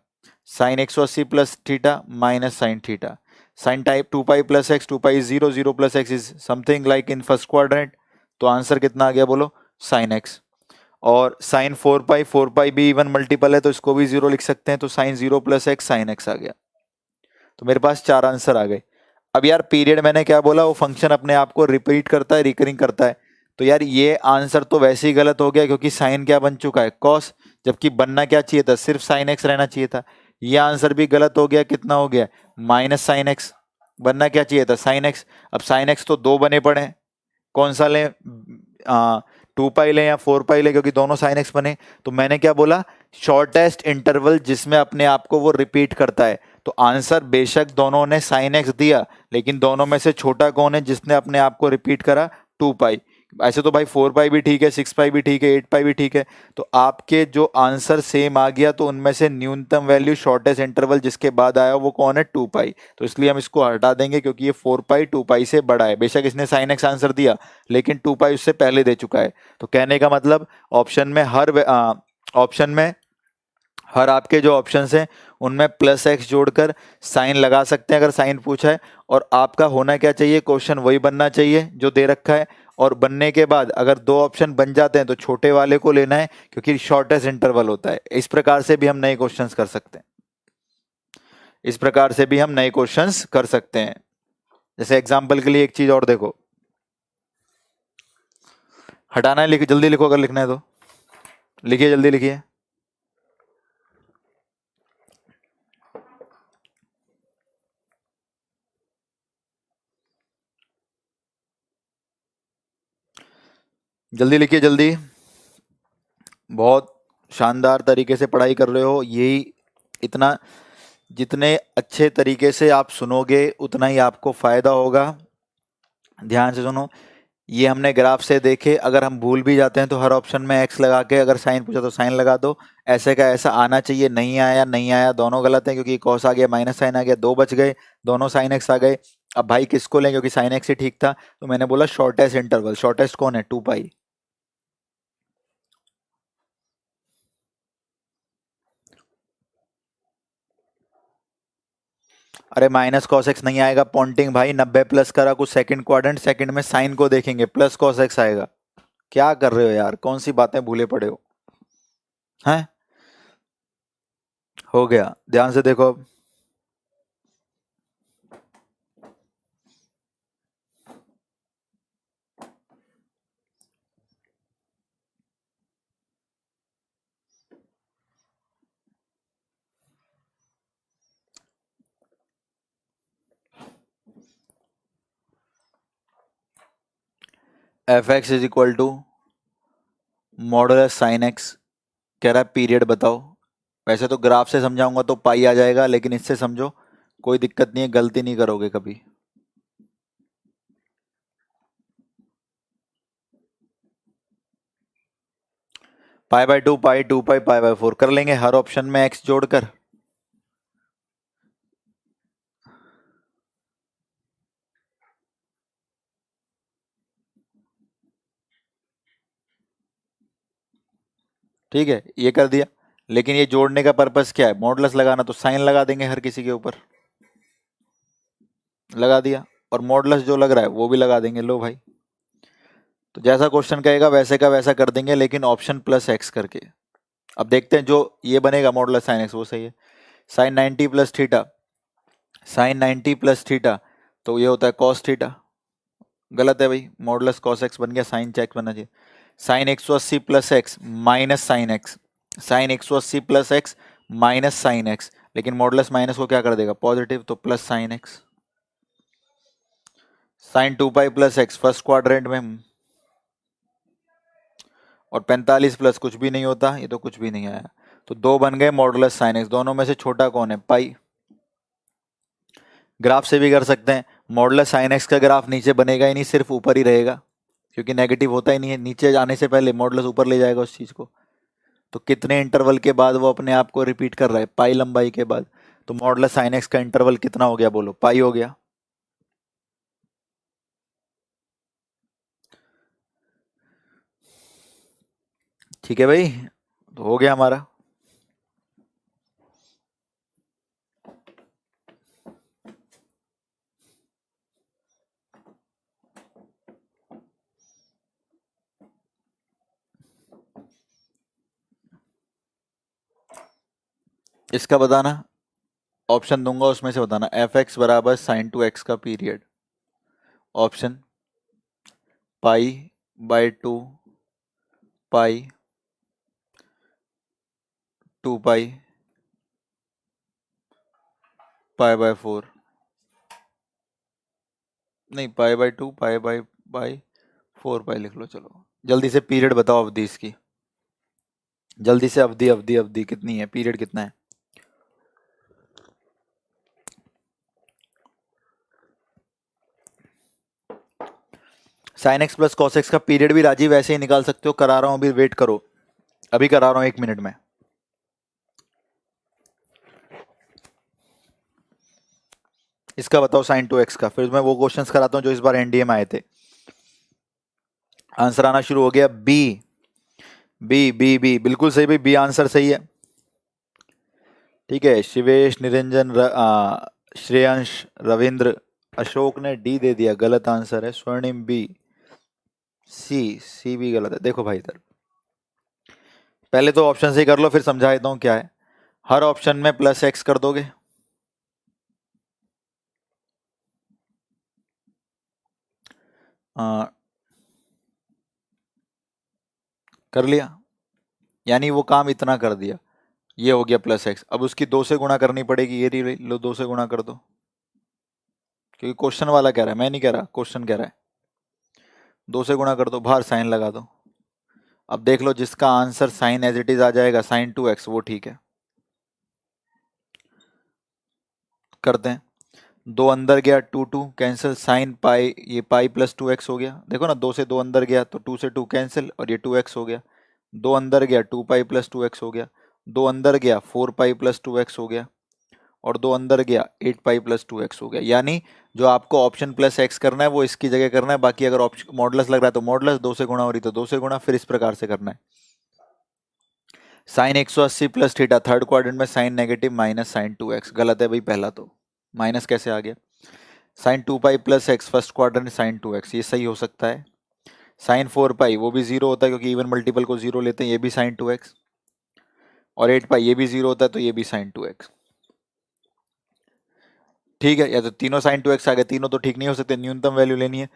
sine 180 + theta minus sine theta, sine type 2 pi + x, 2 pi 0 0 + x is something like in first quadrant. तो आंसर कितना आ गया बोलो? Sine X. और साइन 4 पाई भी इवन मल्टीपल है तो इसको भी 0 लिख सकते हैं, तो साइन 0 + x साइन x आ गया। तो मेरे पास 4 आंसर आ गए। अब यार पीरियड मैंने क्या बोला, वो फंक्शन अपने आप को रिपीट करता है, रिकरिंग करता है। तो यार ये आंसर तो वैसे ही गलत हो गया क्योंकि साइन क्या बन चुका है? कॉस, जबकि बनना क्या चाहिए था? सिर्फ साइन एक्स रहना चाहिए था। ये आंसर भी गलत हो गया, कितना हो गया? Minus sine x. बनना क्या चाहिए था? Sine x. अब साइन एक्स तो 2 बने पड़े हैं, कौन सा लें? 2 पाई लें या 4 पाई लें, क्योंकि दोनों साइन एक्स बने। तो मैंने क्या बोला? शॉर्टेस्ट इंटरवल जिसमें अपने आप को वो रिपीट करता है। तो आंसर बेशक दोनों ने साइन एक्स दिया, लेकिन दोनों में से छोटा कौन है जिसने अपने आप को रिपीट करा? 2 पाई। ऐसे तो भाई 4 पाई भी ठीक है, 6 पाई भी ठीक है, 8 पाई भी ठीक है। तो आपके जो आंसर सेम आ गया, तो उनमें से न्यूनतम वैल्यू शॉर्टेस्ट इंटरवल जिसके बाद आया वो कौन है? 2 पाई। तो इसलिए हम इसको हटा देंगे क्योंकि ये 4 पाई 2 पाई से बड़ा है। बेशक इसने साइन एक्स आंसर दिया, लेकिन 2 पाई उससे पहले दे चुका है। तो कहने का मतलब ऑप्शन में हर आपके जो ऑप्शंस हैं उनमें प्लस एक्स जोड़कर साइन लगा सकते हैं अगर साइन पूछा है। और आपका होना क्या चाहिए, क्वेश्चन वही बनना चाहिए जो दे रखा है। और बनने के बाद अगर दो ऑप्शन बन जाते हैं तो छोटे वाले को लेना है, क्योंकि शॉर्टेस्ट इंटरवल होता है। इस प्रकार से भी हम नए क्वेश्चंस कर सकते हैं, इस प्रकार से भी हम नए क्वेश्चंस कर सकते हैं। जैसे एग्जांपल के लिए एक चीज और देखो, हटाना है, जल्दी लिखो अगर लिखना है तो लिखिए, जल्दी लिखिए। जल्दी लिखिए जल्दी, बहुत शानदार तरीके से पढ़ाई कर रहे हो। यही इतना, जितने अच्छे तरीके से आप सुनोगे उतना ही आपको फायदा होगा। ध्यान से सुनो, ये हमने ग्राफ से देखे, अगर हम भूल भी जाते हैं तो हर ऑप्शन में एक्स लगा के, अगर साइन पूछा तो साइन लगा दो। ऐसे का ऐसा आना चाहिए, नहीं आया नहीं आया दोनों गलत है, क्योंकि कॉस आ गया माइनस साइन आ गया, दो बच गए, दोनों साइन एक्स आ गए। अब भाई किसको लें, क्योंकि साइन एक्स ही ठीक था, तो मैंने बोला शॉर्टेस्ट इंटरवल। शॉर्टेस्ट कौन है, 2 पाई। अरे माइनस कॉस एक्स नहीं आएगा पॉन्टिंग भाई, 90 प्लस करा कुछ सेकंड क्वाड्रेंट, सेकंड में साइन को देखेंगे, प्लस कॉस एक्स आएगा। क्या कर रहे हो यार, कौन सी बातें भूले पड़े हो हैं। हो गया, ध्यान से देखो अब। F X is equal to modulus sine X, कह रहा है पीरियड बताओ। वैसे तो ग्राफ से समझाऊंगा तो पाई आ जाएगा, लेकिन इससे समझो, कोई दिक्कत नहीं है, गलती नहीं करोगे कभी। Pi by 2, pi 2 pi, pi by 4 कर लेंगे हर ऑप्शन में एक्स जोड़कर। ठीक है, ये कर दिया। लेकिन ये जोड़ने का पर्पस क्या है, मॉडुलस लगाना, तो साइन लगा देंगे हर किसी के ऊपर, लगा दिया। और मॉडुलस जो लग रहा है वो भी लगा देंगे, लो भाई। तो जैसा क्वेश्चन कहेगा वैसे का वैसा कर देंगे, लेकिन ऑप्शन प्लस एक्स करके। अब देखते हैं जो ये बनेगा मॉडुलस साइन एक्स वो सही है। Sine 90 plus theta, sine 90 plus theta, तो ये होता है कॉस थीटा। गलत है भाई, मॉडुलस कॉस एक्स बन गया, साइन चेक बनना चाहिए। Sine 180 plus X minus sine X, sine 180 plus X minus sine X, लेकिन मॉडुलस माइनस को क्या कर देगा, पॉजिटिव, तो plus sine X. Sine 2 pi plus X first quadrant में, और 45 प्लस कुछ भी नहीं होता, ये तो कुछ भी नहीं आया। तो दो बन गए मॉडुलस साइन एक्स, दोनों में से छोटा कौन है, पाई। ग्राफ से भी कर सकते हैं, मॉडुलस साइन एक्स का ग्राफ नीचे बनेगा ही नहीं, सिर्फ ऊपर ही रहेगा, क्योंकि नेगेटिव होता ही नहीं है, नीचे जाने से पहले मॉडुलस ऊपर ले जाएगा उस चीज को। तो कितने इंटरवल के बाद वो अपने आप को रिपीट कर रहा है, पाई लंबाई के बाद। तो मॉडुलस साइन एक्स का इंटरवल कितना हो गया, बोलो, पाई हो गया। ठीक है भाई, तो हो गया हमारा। इसका बताना, ऑप्शन दूंगा उसमें से बताना, एफ एक्स बराबर साइन 2 एक्स का period. Option pi by 2 pi 2 pi pi by 4, नहीं पाई बाय 2 पाई बाय 4 पाई लिख लो। चलो जल्दी से पीरियड बताओ अवधि इसकी, जल्दी से अवधि अवधि अवधि कितनी है, पीरियड कितना है। Sign X plus cos X का पीरियड भी राजीव वैसे ही निकाल सकते हो, करा रहा हूं अभी, वेट करो, अभी करा रहा हूं 1 मिनट में। इसका बताओ साइन 2 एक्स का, फिर मैं वो क्वेश्चंस कराता हूं जो इस बार एनडीए में आए थे। आंसर आना शुरू हो गया, बी बी बी बी, बिल्कुल सही भाई, बी आंसर सही है। ठीक है, शिवेश, निरंजन, श्रेयांश, रविंद्र, अशोक ने डी दे दिया, गलत आंसर है। स्वर्णिम बी, सी भी गलत है। देखो भाई इधर, पहले तो ऑप्शन से ही कर लो, फिर समझा देता हूँ क्या है। हर ऑप्शन में प्लस एक्स कर दोगे, कर लिया, यानी वो काम इतना कर दिया, ये हो गया प्लस एक्स। अब उसकी 2 से गुणा करनी पड़ेगी, ये लो 2 से गुणा कर दो, क्योंकि क्वेश्चन वाला कह रहा है, मैं नहीं कह रहा, क्वेश्चन कह रहा है। 2 से गुणा कर दो, बाहर साइन लगा दो। अब देख लो, जिसका answer sine as it is आ जाएगा, साइन 2x, वो ठीक है। करते हैं, 2 अंदर गया, 2 कैंसिल, साइन पाई, ये पाई प्लस 2x हो गया। देखो ना, 2 से 2 अंदर गया तो 2 से 2 कैंसिल, और ये 2x हो गया। 2 अंदर गया, 2 पाई प्लस 2x हो गया। 2 अंदर गया, 4 पाई प्लस 2x हो गया। और 2 अंदर गया, 8 पाई प्लस 2x हो गया। यानी जो आपको ऑप्शन प्लस एक्स करना है वो इसकी जगह करना है, बाकी अगर ऑप्शन मॉडुलस लग रहा है तो मॉडुलस, 2 से गुणा हो रही तो 2 से गुणा, फिर इस प्रकार से करना है। Sine 180 plus theta, third quadrant में sine negative minus sine 2x, गलत है भाई पहला तो, माइनस कैसे आ गया। Sine 2 pi plus X, first quadrant sine 2x, ये सही हो सकता है। साइन 4 पाई, वो भी जीरो होता है क्योंकि इवन मल्टीपल को जीरो लेते हैं, ये भी साइन 2x। और 8 पाई, ये भी जीरो होता है तो ये भी साइन 2x। ठीक है, या तो तीनों साइन 2x आ गए, तीनों तो ठीक नहीं हो सकते, न्यूनतम वैल्यू लेनी है।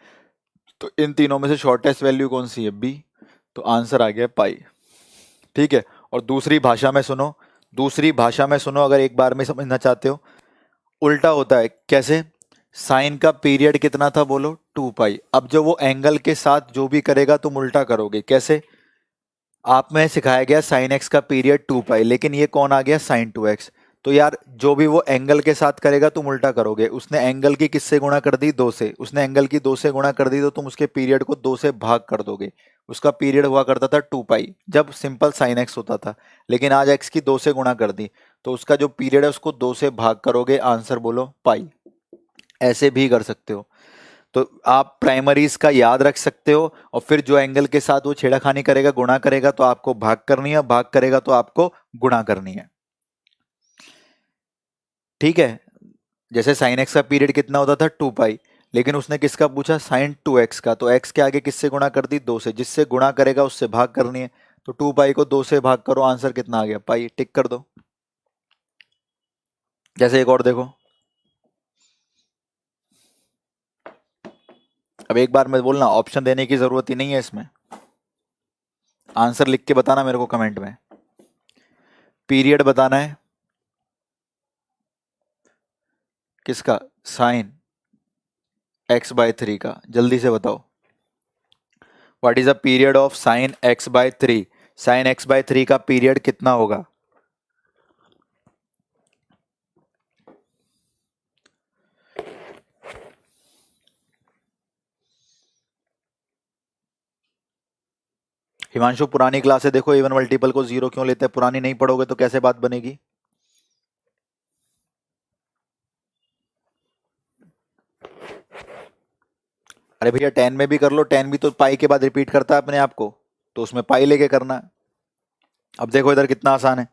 तो इन तीनों में से शॉर्टेस्ट वैल्यू कौन सी है, बी। तो आंसर आ गया पाई। ठीक है, और दूसरी भाषा में सुनो, दूसरी भाषा में सुनो, अगर एक बार में समझना चाहते हो। उल्टा होता है, कैसे। साइन का पीरियड कितना था, बोलो 2 पाई। अब जो वो एंगल के साथ जो भी करेगा तुम उल्टा करोगे, कैसे। आप में सिखाया गया साइन एक्स का पीरियड 2 पाई, लेकिन ये कौन आ गया, साइन 2x। तो यार जो भी वो एंगल के साथ करेगा तुम उल्टा करोगे। उसने एंगल की किससे गुणा कर दी, 2 से। उसने एंगल की 2 से गुणा कर दी तो तुम उसके पीरियड को 2 से भाग कर दोगे। उसका पीरियड हुआ करता था 2 पाई जब सिंपल साइन एक्स होता था, लेकिन आज एक्स की 2 से गुणा कर दी, तो उसका जो पीरियड है उसको 2 से भाग करोगे, आंसर बोलो पाई। ऐसे भी कर सकते हो। तो आप प्राइमरीज का याद रख सकते हो, और फिर जो एंगल के साथ वो छेड़ाखानी करेगा, गुणा करेगा, तो आपको भाग करनी है, भाग करेगा तो आपको गुणा करनी है। ठीक है, जैसे साइन एक्स का पीरियड कितना होता था, 2 पाई, लेकिन उसने किसका पूछा, साइन 2x का, तो x के आगे किससे गुणा कर दी, 2 से। जिससे गुणा करेगा उससे भाग करनी है, तो 2 पाई को 2 से भाग करो, आंसर कितना आ गया, पाई। टिक कर दो। जैसे एक और देखो, अब एक बार मैं बोलना, ऑप्शन देने की जरूरत ही नहीं है इसमें, आंसर लिख के बताना मेरे को कमेंट में। पीरियड बताना है किसका, साइन x/3 का, जल्दी से बताओ। What is the period of sine x/3। Sine x/3 का पीरियड कितना होगा। हिमांशु, पुरानी क्लास है, देखो इवन मल्टीपल को जीरो क्यों लेते हैं, पुरानी नहीं पढ़ोगे तो कैसे बात बनेगी। अरे भैया 10 में भी कर लो, 10 भी तो पाई के बाद रिपीट करता है अपने आप को, तो उसमें पाई लेके करना है। अब देखो इधर कितना आसान है,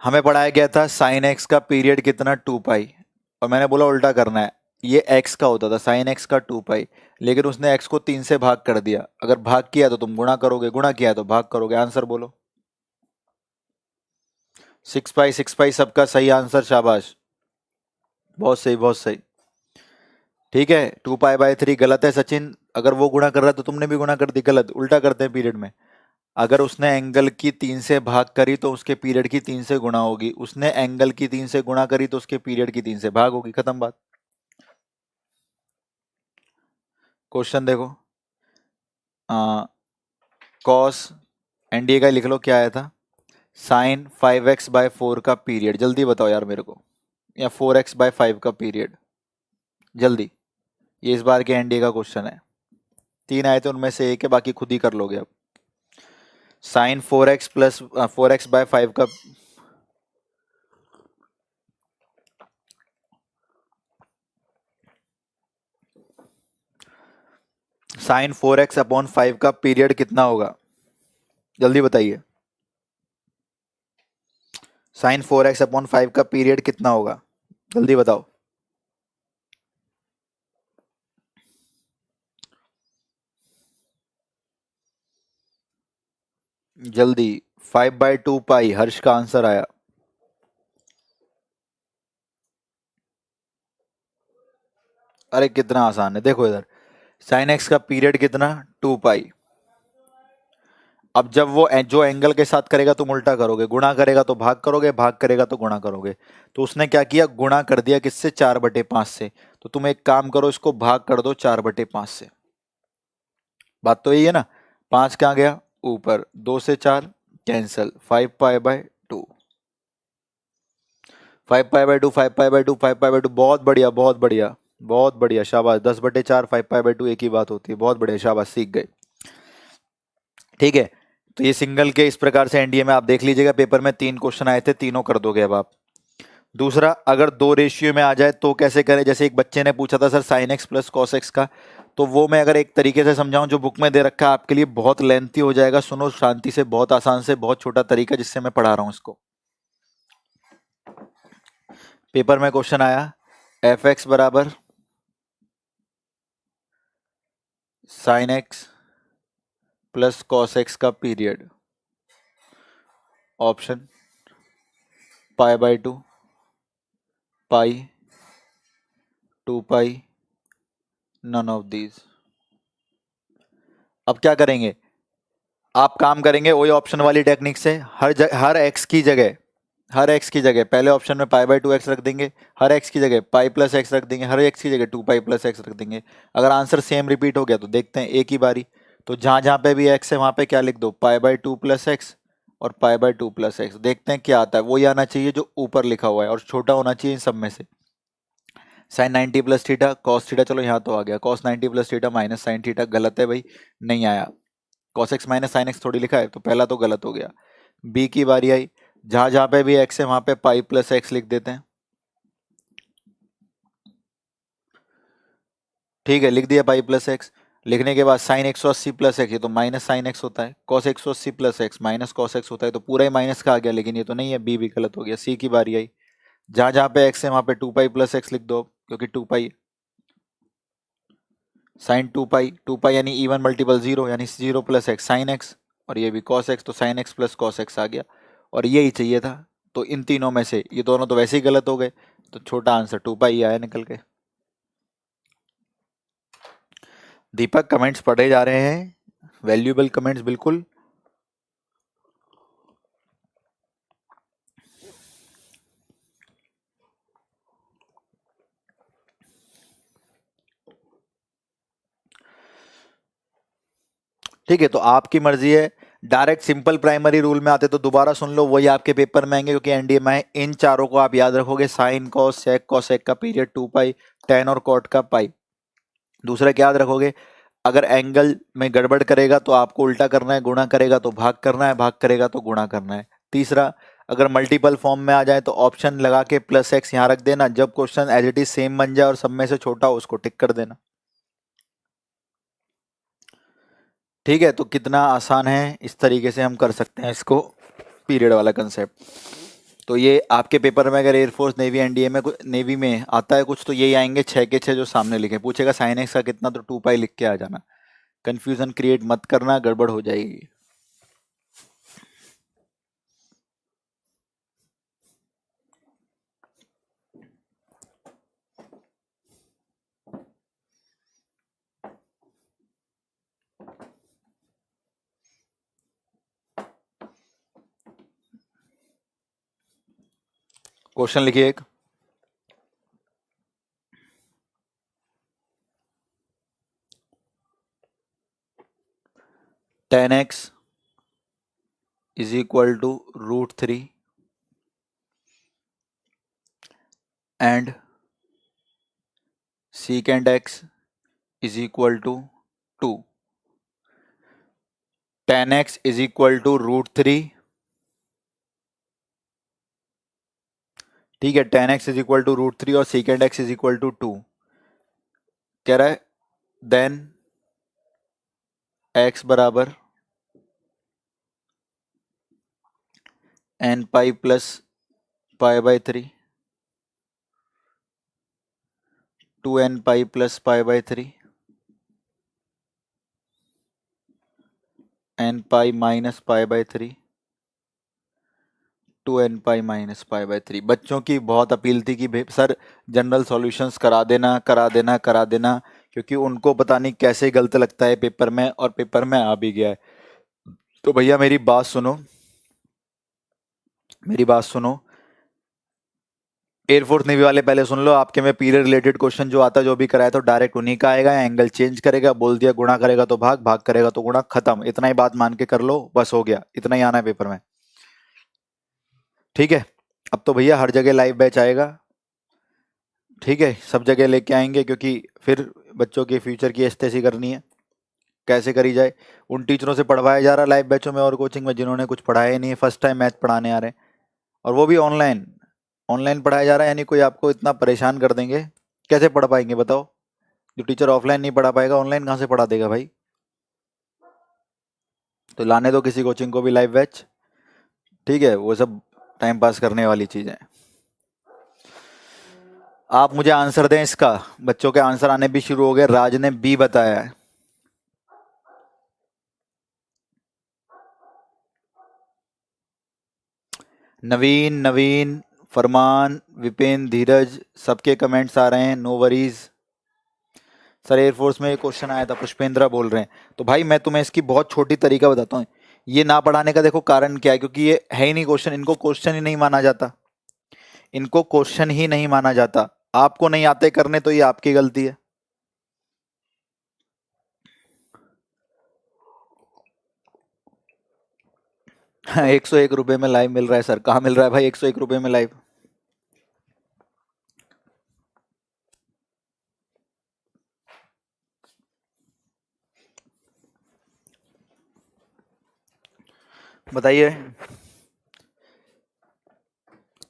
हमें पढ़ाया गया था साइन एक्स का पीरियड कितना, 2 पाई, और मैंने बोला उल्टा करना है। ये एक्स का होता था, साइन एक्स का 2 पाई, लेकिन उसने एक्स को 3 से भाग कर दिया। अगर भाग किया तो तुम गुणा करोगे, गुणा किया तो भाग करोगे, आंसर बोलो। 6 पाई, 6 पाई सबका सही आंसर, शाबाश, बहुत सही बहुत सही। ठीक है, 2 पाई/3 गलत है सचिन, अगर वो गुणा कर रहा है तो तुमने भी गुणा कर दी, गलत, उल्टा करते हैं पीरियड में। अगर उसने एंगल की 3 से भाग करी तो उसके पीरियड की 3 से गुणा होगी, उसने एंगल की 3 से गुणा करी तो उसके पीरियड की 3 से भाग होगी, खत्म बात। क्वेश्चन देखो, कॉस एनडीए का लिख लो, क्या आया था, साइन 5x/4 का पीरियड, जल्दी बताओ यार मेरे को, या 4x/5 का पीरियड, जल्दी। ये इस बार के एनडीए का क्वेश्चन है, 3 आए थे उनमें से एक है, बाकी खुद ही कर लोगे अब। साइन 4x प्लस 4x/5 का, साइन 4x/5 का पीरियड कितना होगा, जल्दी बताइए। साइन 4x/5 का पीरियड कितना होगा, जल्दी बताओ। जल्दी। 5/2 पाई, हर्ष का आंसर आया। अरे कितना आसान है, देखो इधर साइन एक्स का पीरियड कितना, 2 पाई। अब जब वो जो एंगल के साथ करेगा तुम उल्टा करोगे, गुणा करेगा तो भाग करोगे, भाग करेगा तो गुणा करोगे। तो उसने क्या किया, गुणा कर दिया किससे, 4/5 से। तो तुम एक काम करो, इसको भाग कर दो 4/5 से। बात तो यही है ना। 5 कहाँ गया ऊपर, 2 से 4 कैंसल, 5π/2। 5π/2, 5π/2, 5π/2, बहुत बढ़िया बहुत बढ़िया बहुत बढ़िया, शाबाश। 10/4, 5π/2 एक ही बात होती है, बहुत बढ़िया, शाबाश, सीख गए। ठीक है, तो ये सिंगल के इस प्रकार से एनडीए में आप देख लीजिएगा, पेपर में 3 क्वेश्चन आए थे, तीनों कर दोगे अब आप। दूसरा, अगर 2 रेशियो में आ जाए तो कैसे करें, जैसे एक बच्चे ने पूछा था sir sign X plus cos X का, तो वो मैं अगर एक तरीके से समझाऊं जो बुक में दे रखा है आपके लिए बहुत लेंथी हो जाएगा, सुनो शांति से, बहुत आसान से, बहुत छोटा तरीका जिससे मैं पढ़ा रहा हूं इसको। पेपर में क्वेश्चन आया, एफ एक्स बराबर sine X plus cos X का period, option π/2, pi, 2 pi, none of these. अब क्या करेंगे, आप काम करेंगे वही ऑप्शन वाली टेक्निक से, हर एक्स की जगह, हर एक्स की जगह पहले ऑप्शन में π/2 एक्स रख देंगे, हर एक्स की जगह पाई प्लस एक्स रख देंगे, हर एक्स की जगह 2 पाई प्लस एक्स रख देंगे। अगर आंसर सेम रिपीट हो गया तो देखते हैं एक ही बारी। तो जहां जहां पे भी एक्स है वहां पे क्या लिख दो, π/2 प्लस एक्स और π/2 प्लस एक्स। देखते हैं क्या आता है, वही आना चाहिए जो ऊपर लिखा हुआ है और छोटा होना चाहिए इन सब में से। Sine 90 plus theta cos theta, चलो यहाँ तो आ गया, cos 90 plus theta minus sine theta, गलत है भाई, नहीं आया। Cos X minus sine X थोड़ी लिखा है, तो पहला तो गलत हो गया। बी की बारी आई, जहां जहां पे भी एक्स है वहां पे पाई प्लस एक्स लिख देते हैं। ठीक है, लिख दिया पाई प्लस एक्स। लिखने के बाद साइन 180 प्लस एक्स, ये तो माइनस साइन एक्स होता है, cos 180 plus X minus cos x होता है, तो पूरा ही माइनस का आ गया, लेकिन ये तो नहीं है, बी भी गलत हो गया। सी की बारी आई, जहां जहां पे एक्स है वहां पे 2 पाई प्लस एक्स लिख दो, क्योंकि 2 पाई साइन 2 पाई यानी इवन मल्टीपल 0, यानी 0 प्लस एक्स साइन एक्स, और ये भी कॉस एक्स, तो sine X plus cos X आ गया, और यही चाहिए था। तो इन तीनों में से ये दोनों तो वैसे ही गलत हो गए, तो छोटा आंसर 2 पाई आया निकल के। दीपक कमेंट्स पढ़े जा रहे हैं, वैल्यूएबल कमेंट्स बिल्कुल। ठीक है, तो आपकी मर्जी है, डायरेक्ट सिंपल प्राइमरी रूल में आते तो दोबारा सुन लो, वही आपके पेपर में आएंगे, क्योंकि एनडीए में है। इन चारों को आप याद रखोगे, साइन कॉस सेक, कॉसेक का पीरियड 2 पाई, टेन और कॉट का पाई। दूसरा क्या याद रखोगे, अगर एंगल में गड़बड़ करेगा तो आपको उल्टा करना है, गुणा करेगा तो भाग करना है, भाग करेगा तो गुणा करना है। तीसरा, अगर मल्टीपल फॉर्म में आ जाए तो ऑप्शन लगा के प्लस एक्स यहाँ रख देना, जब question as it is same बन जाए और सब में से छोटा हो उसको टिक कर देना। ठीक है, तो कितना आसान है, इस तरीके से हम कर सकते हैं इसको, पीरियड वाला कंसेप्ट। तो ये आपके पेपर में अगर एयरफोर्स नेवी एनडीए में नेवी में आता है कुछ, तो यही आएंगे 6 के 6 जो सामने लिखे, पूछेगा साइन एक्स का कितना, तो 2 पाई लिख के आ जाना। कंफ्यूजन क्रिएट मत करना, गड़बड़ हो जाएगी। क्वेश्चन लिखिए एक, tan X is equal to √3 and secant x is equal to 2। Tan X is equal to √3, ठीक है, tan X is equal to √3 और secant x is equal to 2। कह रहा है देन x बराबर n पाई प्लस पाई/3, 2n pi plus पाई/3, n pi minus पाई/3, 2n पाई माइनस पाई/3। बच्चों की बहुत अपील थी कि सर जनरल सॉल्यूशंस करा देना करा देना करा देना, क्योंकि उनको पता नहीं कैसे गलत लगता है पेपर में, और पेपर में आ भी गया है। तो भैया मेरी बात सुनो, मेरी बात सुनो, एयरफोर्स नेवी वाले पहले सुन लो। आपके में पीरियड रिलेटेड क्वेश्चन जो आता है, जो भी कराया तो डायरेक्ट उन्हीं का आएगा। एंगल चेंज करेगा, बोल दिया गुणा करेगा तो भाग, भाग करेगा तो गुणा, खत्म। इतना ही बात मान के कर लो, बस हो गया, इतना ही आना है पेपर में, ठीक है। अब तो भैया हर जगह लाइव बैच आएगा, ठीक है, सब जगह लेके आएंगे, क्योंकि फिर बच्चों के फ्यूचर की एस्टेसी करनी है, कैसे करी जाए। उन टीचरों से पढ़वाया जा रहा है लाइव बैचों में और कोचिंग में जिन्होंने कुछ पढ़ाया ही नहीं है, फर्स्ट टाइम मैथ पढ़ाने आ रहे हैं, और वो भी ऑनलाइन। ऑनलाइन पढ़ाया जा रहा है, यानी कोई आपको इतना परेशान कर देंगे, कैसे पढ़ पाएंगे बताओ। जो टीचर ऑफलाइन नहीं पढ़ा पाएगा, ऑनलाइन कहाँ से पढ़ा देगा भाई। तो लाने दो किसी कोचिंग को भी लाइव बैच, ठीक है, वो सब टाइम पास करने वाली चीजें। आप मुझे आंसर दें इसका। बच्चों के आंसर आने भी शुरू हो गए। राज ने बी बताया है। नवीन, नवीन, फरमान, विपिन, धीरज, सबके कमेंट्स आ रहे हैं, नो वरीज। सर एयरफोर्स में क्वेश्चन आया था, पुष्पेंद्र बोल रहे हैं। तो भाई मैं तुम्हें इसकी बहुत छोटी तरीका बताता हूँ। ये ना पढ़ाने का देखो कारण क्या है, क्योंकि ये है ही नहीं क्वेश्चन, इनको क्वेश्चन ही नहीं माना जाता, इनको क्वेश्चन ही नहीं माना जाता। आपको नहीं आते करने तो ये आपकी गलती है। हाँ, 101 रुपए में लाइव मिल रहा है सर। कहाँ मिल रहा है भाई 101 रुपए में लाइव? बताइए।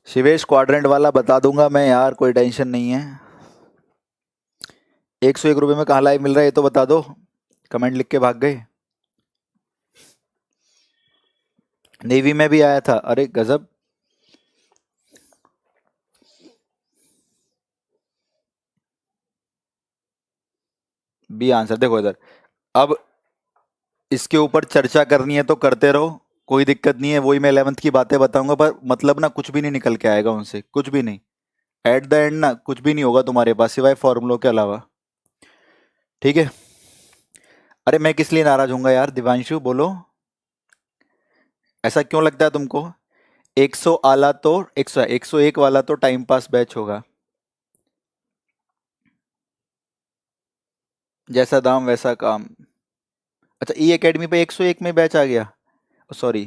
शिवेश क्वाड्रेंट वाला बता दूंगा मैं यार, कोई टेंशन नहीं है। 101 रुपए में कहाँ लाइव मिल रहा है ये तो बता दो। कमेंट लिख के भाग गए। नेवी में भी आया था, अरे गजब। बी आंसर देखो इधर। अब इसके ऊपर चर्चा करनी है तो करते रहो, कोई दिक्कत नहीं है। वही मैं 11th की बातें बताऊंगा, पर मतलब ना कुछ भी नहीं निकल के आएगा उनसे, कुछ भी नहीं। एट द एंड ना कुछ भी नहीं होगा तुम्हारे पास सिवाय फॉर्मूलों के अलावा, ठीक है। अरे मैं किस लिए नाराज हूंगा यार, दिवांशु बोलो, ऐसा क्यों लगता है तुमको? 100 आला तो 101 वाला तो टाइम पास बैच होगा, जैसा दाम वैसा काम। अच्छा, ई एकेडमी पे 101 में बैच आ गया, सॉरी।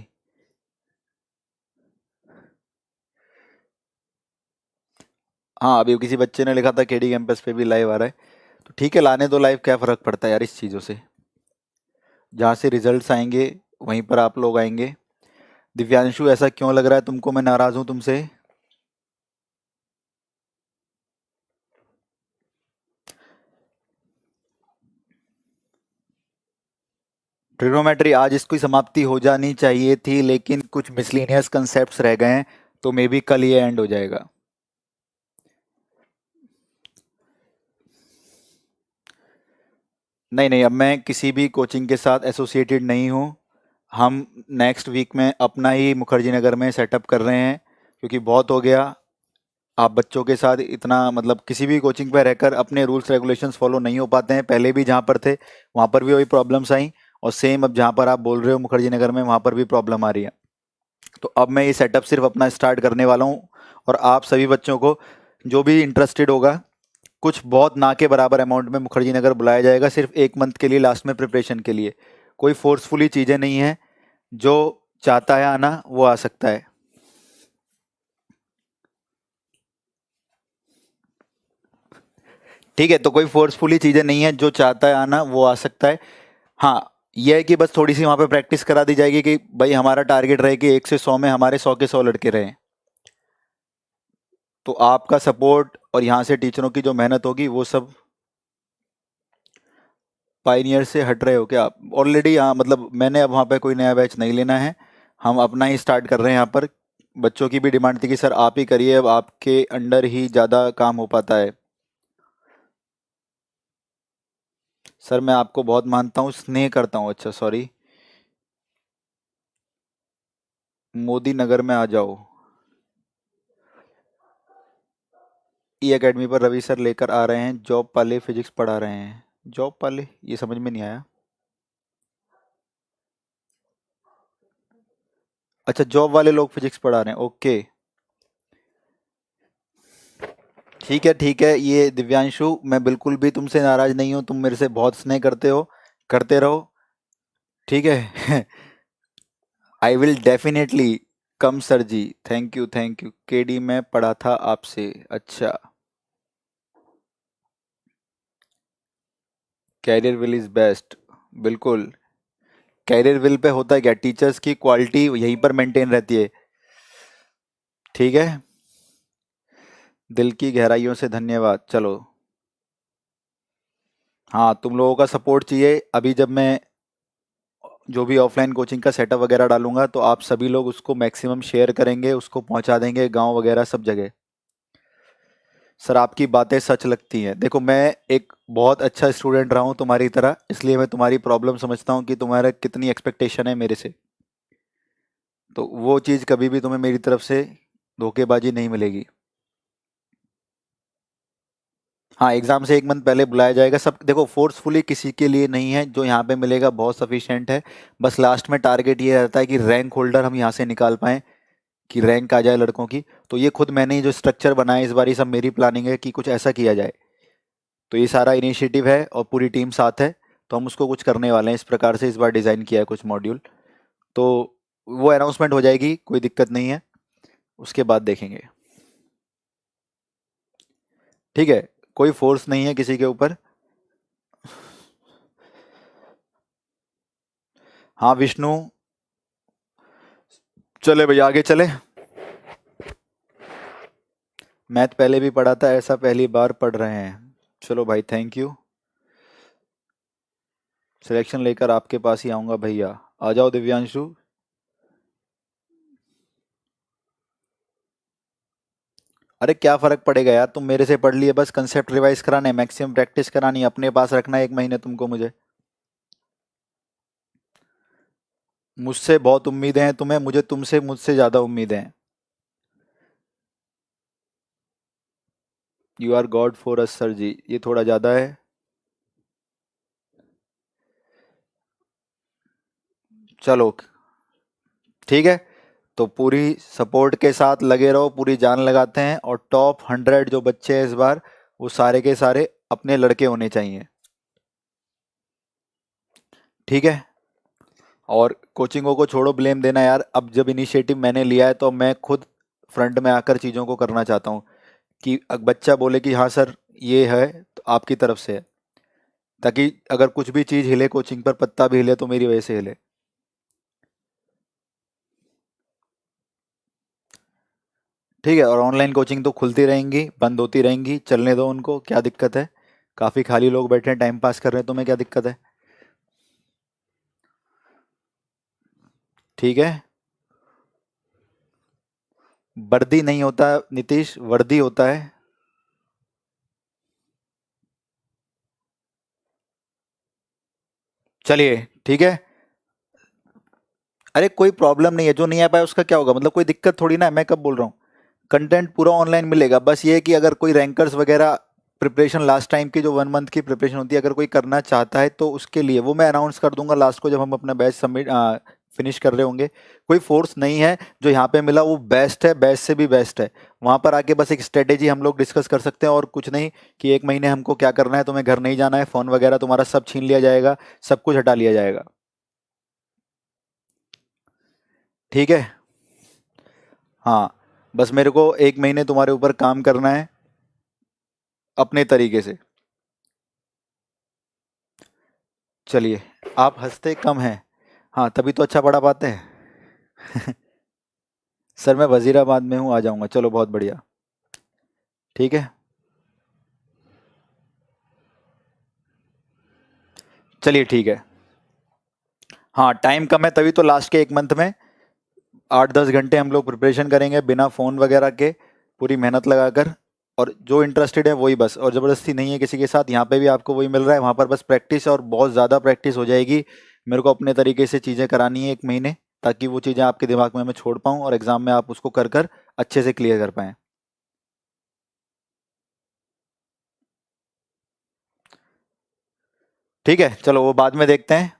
हाँ, अभी किसी बच्चे ने लिखा था केडी कैंपस पे भी लाइव आ रहा है, तो ठीक है, लाने दो लाइव, क्या फर्क पड़ता है यार इस चीज़ों से। जहाँ से रिजल्ट्स आएंगे वहीं पर आप लोग आएंगे। दिव्यांशु ऐसा क्यों लग रहा है तुमको मैं नाराज हूं तुमसे? ट्रिग्नोमेट्री आज इसकी समाप्ति हो जानी चाहिए थी, लेकिन कुछ मिसलिनियस कंसेप्ट्स रह गए हैं, तो मे बी कल ये एंड हो जाएगा। नहीं नहीं, अब मैं किसी भी कोचिंग के साथ एसोसिएटेड नहीं हूँ। हम नेक्स्ट वीक में अपना ही मुखर्जी नगर में सेटअप कर रहे हैं, क्योंकि बहुत हो गया। आप बच्चों के साथ इतना मतलब किसी भी कोचिंग पे रहकर अपने रूल्स रेगुलेशंस फॉलो नहीं हो पाते हैं। पहले भी जहाँ पर थे वहाँ पर भी वही प्रॉब्लम्स आई, और सेम अब जहाँ पर आप बोल रहे हो मुखर्जी नगर में, वहाँ पर भी प्रॉब्लम आ रही है। तो अब मैं ये सेटअप सिर्फ अपना स्टार्ट करने वाला हूँ, और आप सभी बच्चों को जो भी इंटरेस्टेड होगा, कुछ बहुत ना के बराबर अमाउंट में मुखर्जी नगर बुलाया जाएगा, सिर्फ 1 मंथ के लिए, लास्ट में प्रिपरेशन के लिए। कोई फोर्सफुली चीज़ें नहीं है, जो चाहता है आना वो आ सकता है। ठीक है, तो कोई फोर्सफुली चीज़ें नहीं है, जो चाहता है आना वो आ सकता है। हाँ, यह है कि बस थोड़ी सी वहाँ पे प्रैक्टिस करा दी जाएगी कि भाई हमारा टारगेट रहे कि 1 से 100 में हमारे 100 के 100 लड़के रहें। तो आपका सपोर्ट और यहाँ से टीचरों की जो मेहनत होगी वो सब। पाइनियर से हट रहे हो क्या आप? ऑलरेडी यहाँ मतलब मैंने अब वहाँ पे कोई नया बैच नहीं लेना है, हम अपना ही स्टार्ट कर रहे हैं यहाँ पर। बच्चों की भी डिमांड थी कि सर आप ही करिए, अब आपके अंडर ही ज़्यादा काम हो पाता है। सर मैं आपको बहुत मानता हूँ, स्नेह करता हूँ। अच्छा सॉरी, मोदी नगर में आ जाओ। ई एकेडमी पर रवि सर लेकर आ रहे हैं, जॉब वाले फिजिक्स पढ़ा रहे हैं। जॉब वाले, ये समझ में नहीं आया। अच्छा, जॉब वाले लोग फिजिक्स पढ़ा रहे हैं, ओके। ठीक है ठीक है, ये दिव्यांशु, मैं बिल्कुल भी तुमसे नाराज नहीं हूँ, तुम मेरे से बहुत स्नेह करते हो, करते रहो। ठीक है। I will definitely come sir ji. Thank you thank you. KD में पढ़ा था आपसे। अच्छा, कैरियर विल इज बेस्ट। बिल्कुल। कैरियर विल पे होता है क्या, टीचर्स की क्वालिटी यहीं पर मेंटेन रहती है। ठीक है, दिल की गहराइयों से धन्यवाद। चलो, हाँ तुम लोगों का सपोर्ट चाहिए। अभी जब मैं जो भी ऑफलाइन कोचिंग का सेटअप वगैरह डालूंगा तो आप सभी लोग उसको मैक्सिमम शेयर करेंगे, उसको पहुंचा देंगे गांव वगैरह सब जगह। सर आपकी बातें सच लगती हैं। देखो मैं एक बहुत अच्छा स्टूडेंट रहा हूँ तुम्हारी तरह, इसलिए मैं तुम्हारी प्रॉब्लम समझता हूँ कि तुम्हारा कितनी एक्सपेक्टेशन है मेरे से। तो वो चीज़ कभी भी तुम्हें मेरी तरफ से धोखेबाजी नहीं मिलेगी। हाँ, एग्जाम से एक मंथ पहले बुलाया जाएगा सब। देखो फोर्सफुली किसी के लिए नहीं है, जो यहाँ पे मिलेगा बहुत सफिशिएंट है। बस लास्ट में टारगेट ये रहता है कि रैंक होल्डर हम यहाँ से निकाल पाएँ, कि रैंक आ जाए लड़कों की। तो ये खुद मैंने ही जो स्ट्रक्चर बनाया इस बार, ये सब मेरी प्लानिंग है कि कुछ ऐसा किया जाए। तो ये सारा इनिशिएटिव है और पूरी टीम साथ है, तो हम उसको कुछ करने वाले हैं। इस प्रकार से इस बार डिज़ाइन किया है कुछ मॉड्यूल। तो वो अनाउंसमेंट हो जाएगी, कोई दिक्कत नहीं है, उसके बाद देखेंगे। ठीक है, कोई फोर्स नहीं है किसी के ऊपर। हाँ विष्णु, चले भाई आगे चले। मैथ पहले भी पढ़ा था, ऐसा पहली बार पढ़ रहे हैं। चलो भाई, थैंक यू। सिलेक्शन लेकर आपके पास ही आऊँगा भैया। आ जाओ दिव्यांशु। अरे क्या फ़र्क पड़ेगा यार, तुम मेरे से पढ़ लिए, बस कंसेप्ट रिवाइज कराने, मैक्सिमम प्रैक्टिस करानी, अपने पास रखना है 1 महीने तुमको मुझे। मुझसे बहुत उम्मीदें हैं तुम्हें, मुझे तुमसे मुझसे ज़्यादा उम्मीदें हैं। You are God for us sir ji, ये थोड़ा ज़्यादा है। चलो ठीक है, तो पूरी सपोर्ट के साथ लगे रहो, पूरी जान लगाते हैं, और टॉप 100 जो बच्चे हैं इस बार, वो सारे के सारे अपने लड़के होने चाहिए। ठीक है, और कोचिंगों को छोड़ो, ब्लेम देना यार। अब जब इनिशिएटिव मैंने लिया है तो मैं खुद फ्रंट में आकर चीज़ों को करना चाहता हूँ, कि बच्चा बोले कि हाँ सर ये है, तो आपकी तरफ से है, ताकि अगर कुछ भी चीज़ हिले कोचिंग पर, पत्ता भी हिले तो मेरी वजह से हिले। ठीक है, और ऑनलाइन कोचिंग तो खुलती रहेंगी, बंद होती रहेंगी, चलने दो उनको, क्या दिक्कत है। काफ़ी खाली लोग बैठे हैं, टाइम पास कर रहे हैं, तुम्हें क्या दिक्कत है। ठीक है, वर्दी नहीं होता नीतीश, वर्दी होता है। चलिए ठीक है। अरे कोई प्रॉब्लम नहीं है, जो नहीं आ पाया उसका क्या होगा, मतलब कोई दिक्कत थोड़ी ना है, मैं कब बोल रहा हूँ। कंटेंट पूरा ऑनलाइन मिलेगा, बस ये है कि अगर कोई रैंकर्स वगैरह प्रिपरेशन, लास्ट टाइम की जो 1 मंथ की प्रिपरेशन होती है, अगर कोई करना चाहता है तो उसके लिए वो मैं अनाउंस कर दूंगा लास्ट को, जब हम अपना बैच सबमिट फिनिश कर रहे होंगे। कोई फोर्स नहीं है, जो यहाँ पे मिला वो बेस्ट है, बेस्ट से भी बेस्ट है। वहाँ पर आके बस एक स्ट्रेटेजी हम लोग डिस्कस कर सकते हैं, और कुछ नहीं, कि 1 महीने हमको क्या करना है, तुम्हें घर नहीं जाना है, फ़ोन वगैरह तुम्हारा सब छीन लिया जाएगा, सब कुछ हटा लिया जाएगा। ठीक है, हाँ, बस मेरे को 1 महीने तुम्हारे ऊपर काम करना है, अपने तरीके से। चलिए, आप हंसते कम हैं। हाँ तभी तो अच्छा पढ़ा पाते हैं। सर मैं वजीराबाद में हूँ, आ जाऊँगा। चलो बहुत बढ़िया। ठीक है, चलिए ठीक है। हाँ टाइम कम है, तभी तो लास्ट के 1 मंथ में 8-10 घंटे हम लोग प्रिपरेशन करेंगे बिना फ़ोन वगैरह के, पूरी मेहनत लगाकर। और जो इंटरेस्टेड है वही बस, और ज़बरदस्ती नहीं है किसी के साथ। यहाँ पे भी आपको वही मिल रहा है, वहाँ पर बस प्रैक्टिस, और बहुत ज़्यादा प्रैक्टिस हो जाएगी। मेरे को अपने तरीके से चीज़ें करानी है 1 महीने, ताकि वो चीज़ें आपके दिमाग में मैं छोड़ पाऊँ और एग्ज़ाम में आप उसको कर कर अच्छे से क्लियर कर पाएँ। ठीक है, चलो वो बाद में देखते हैं।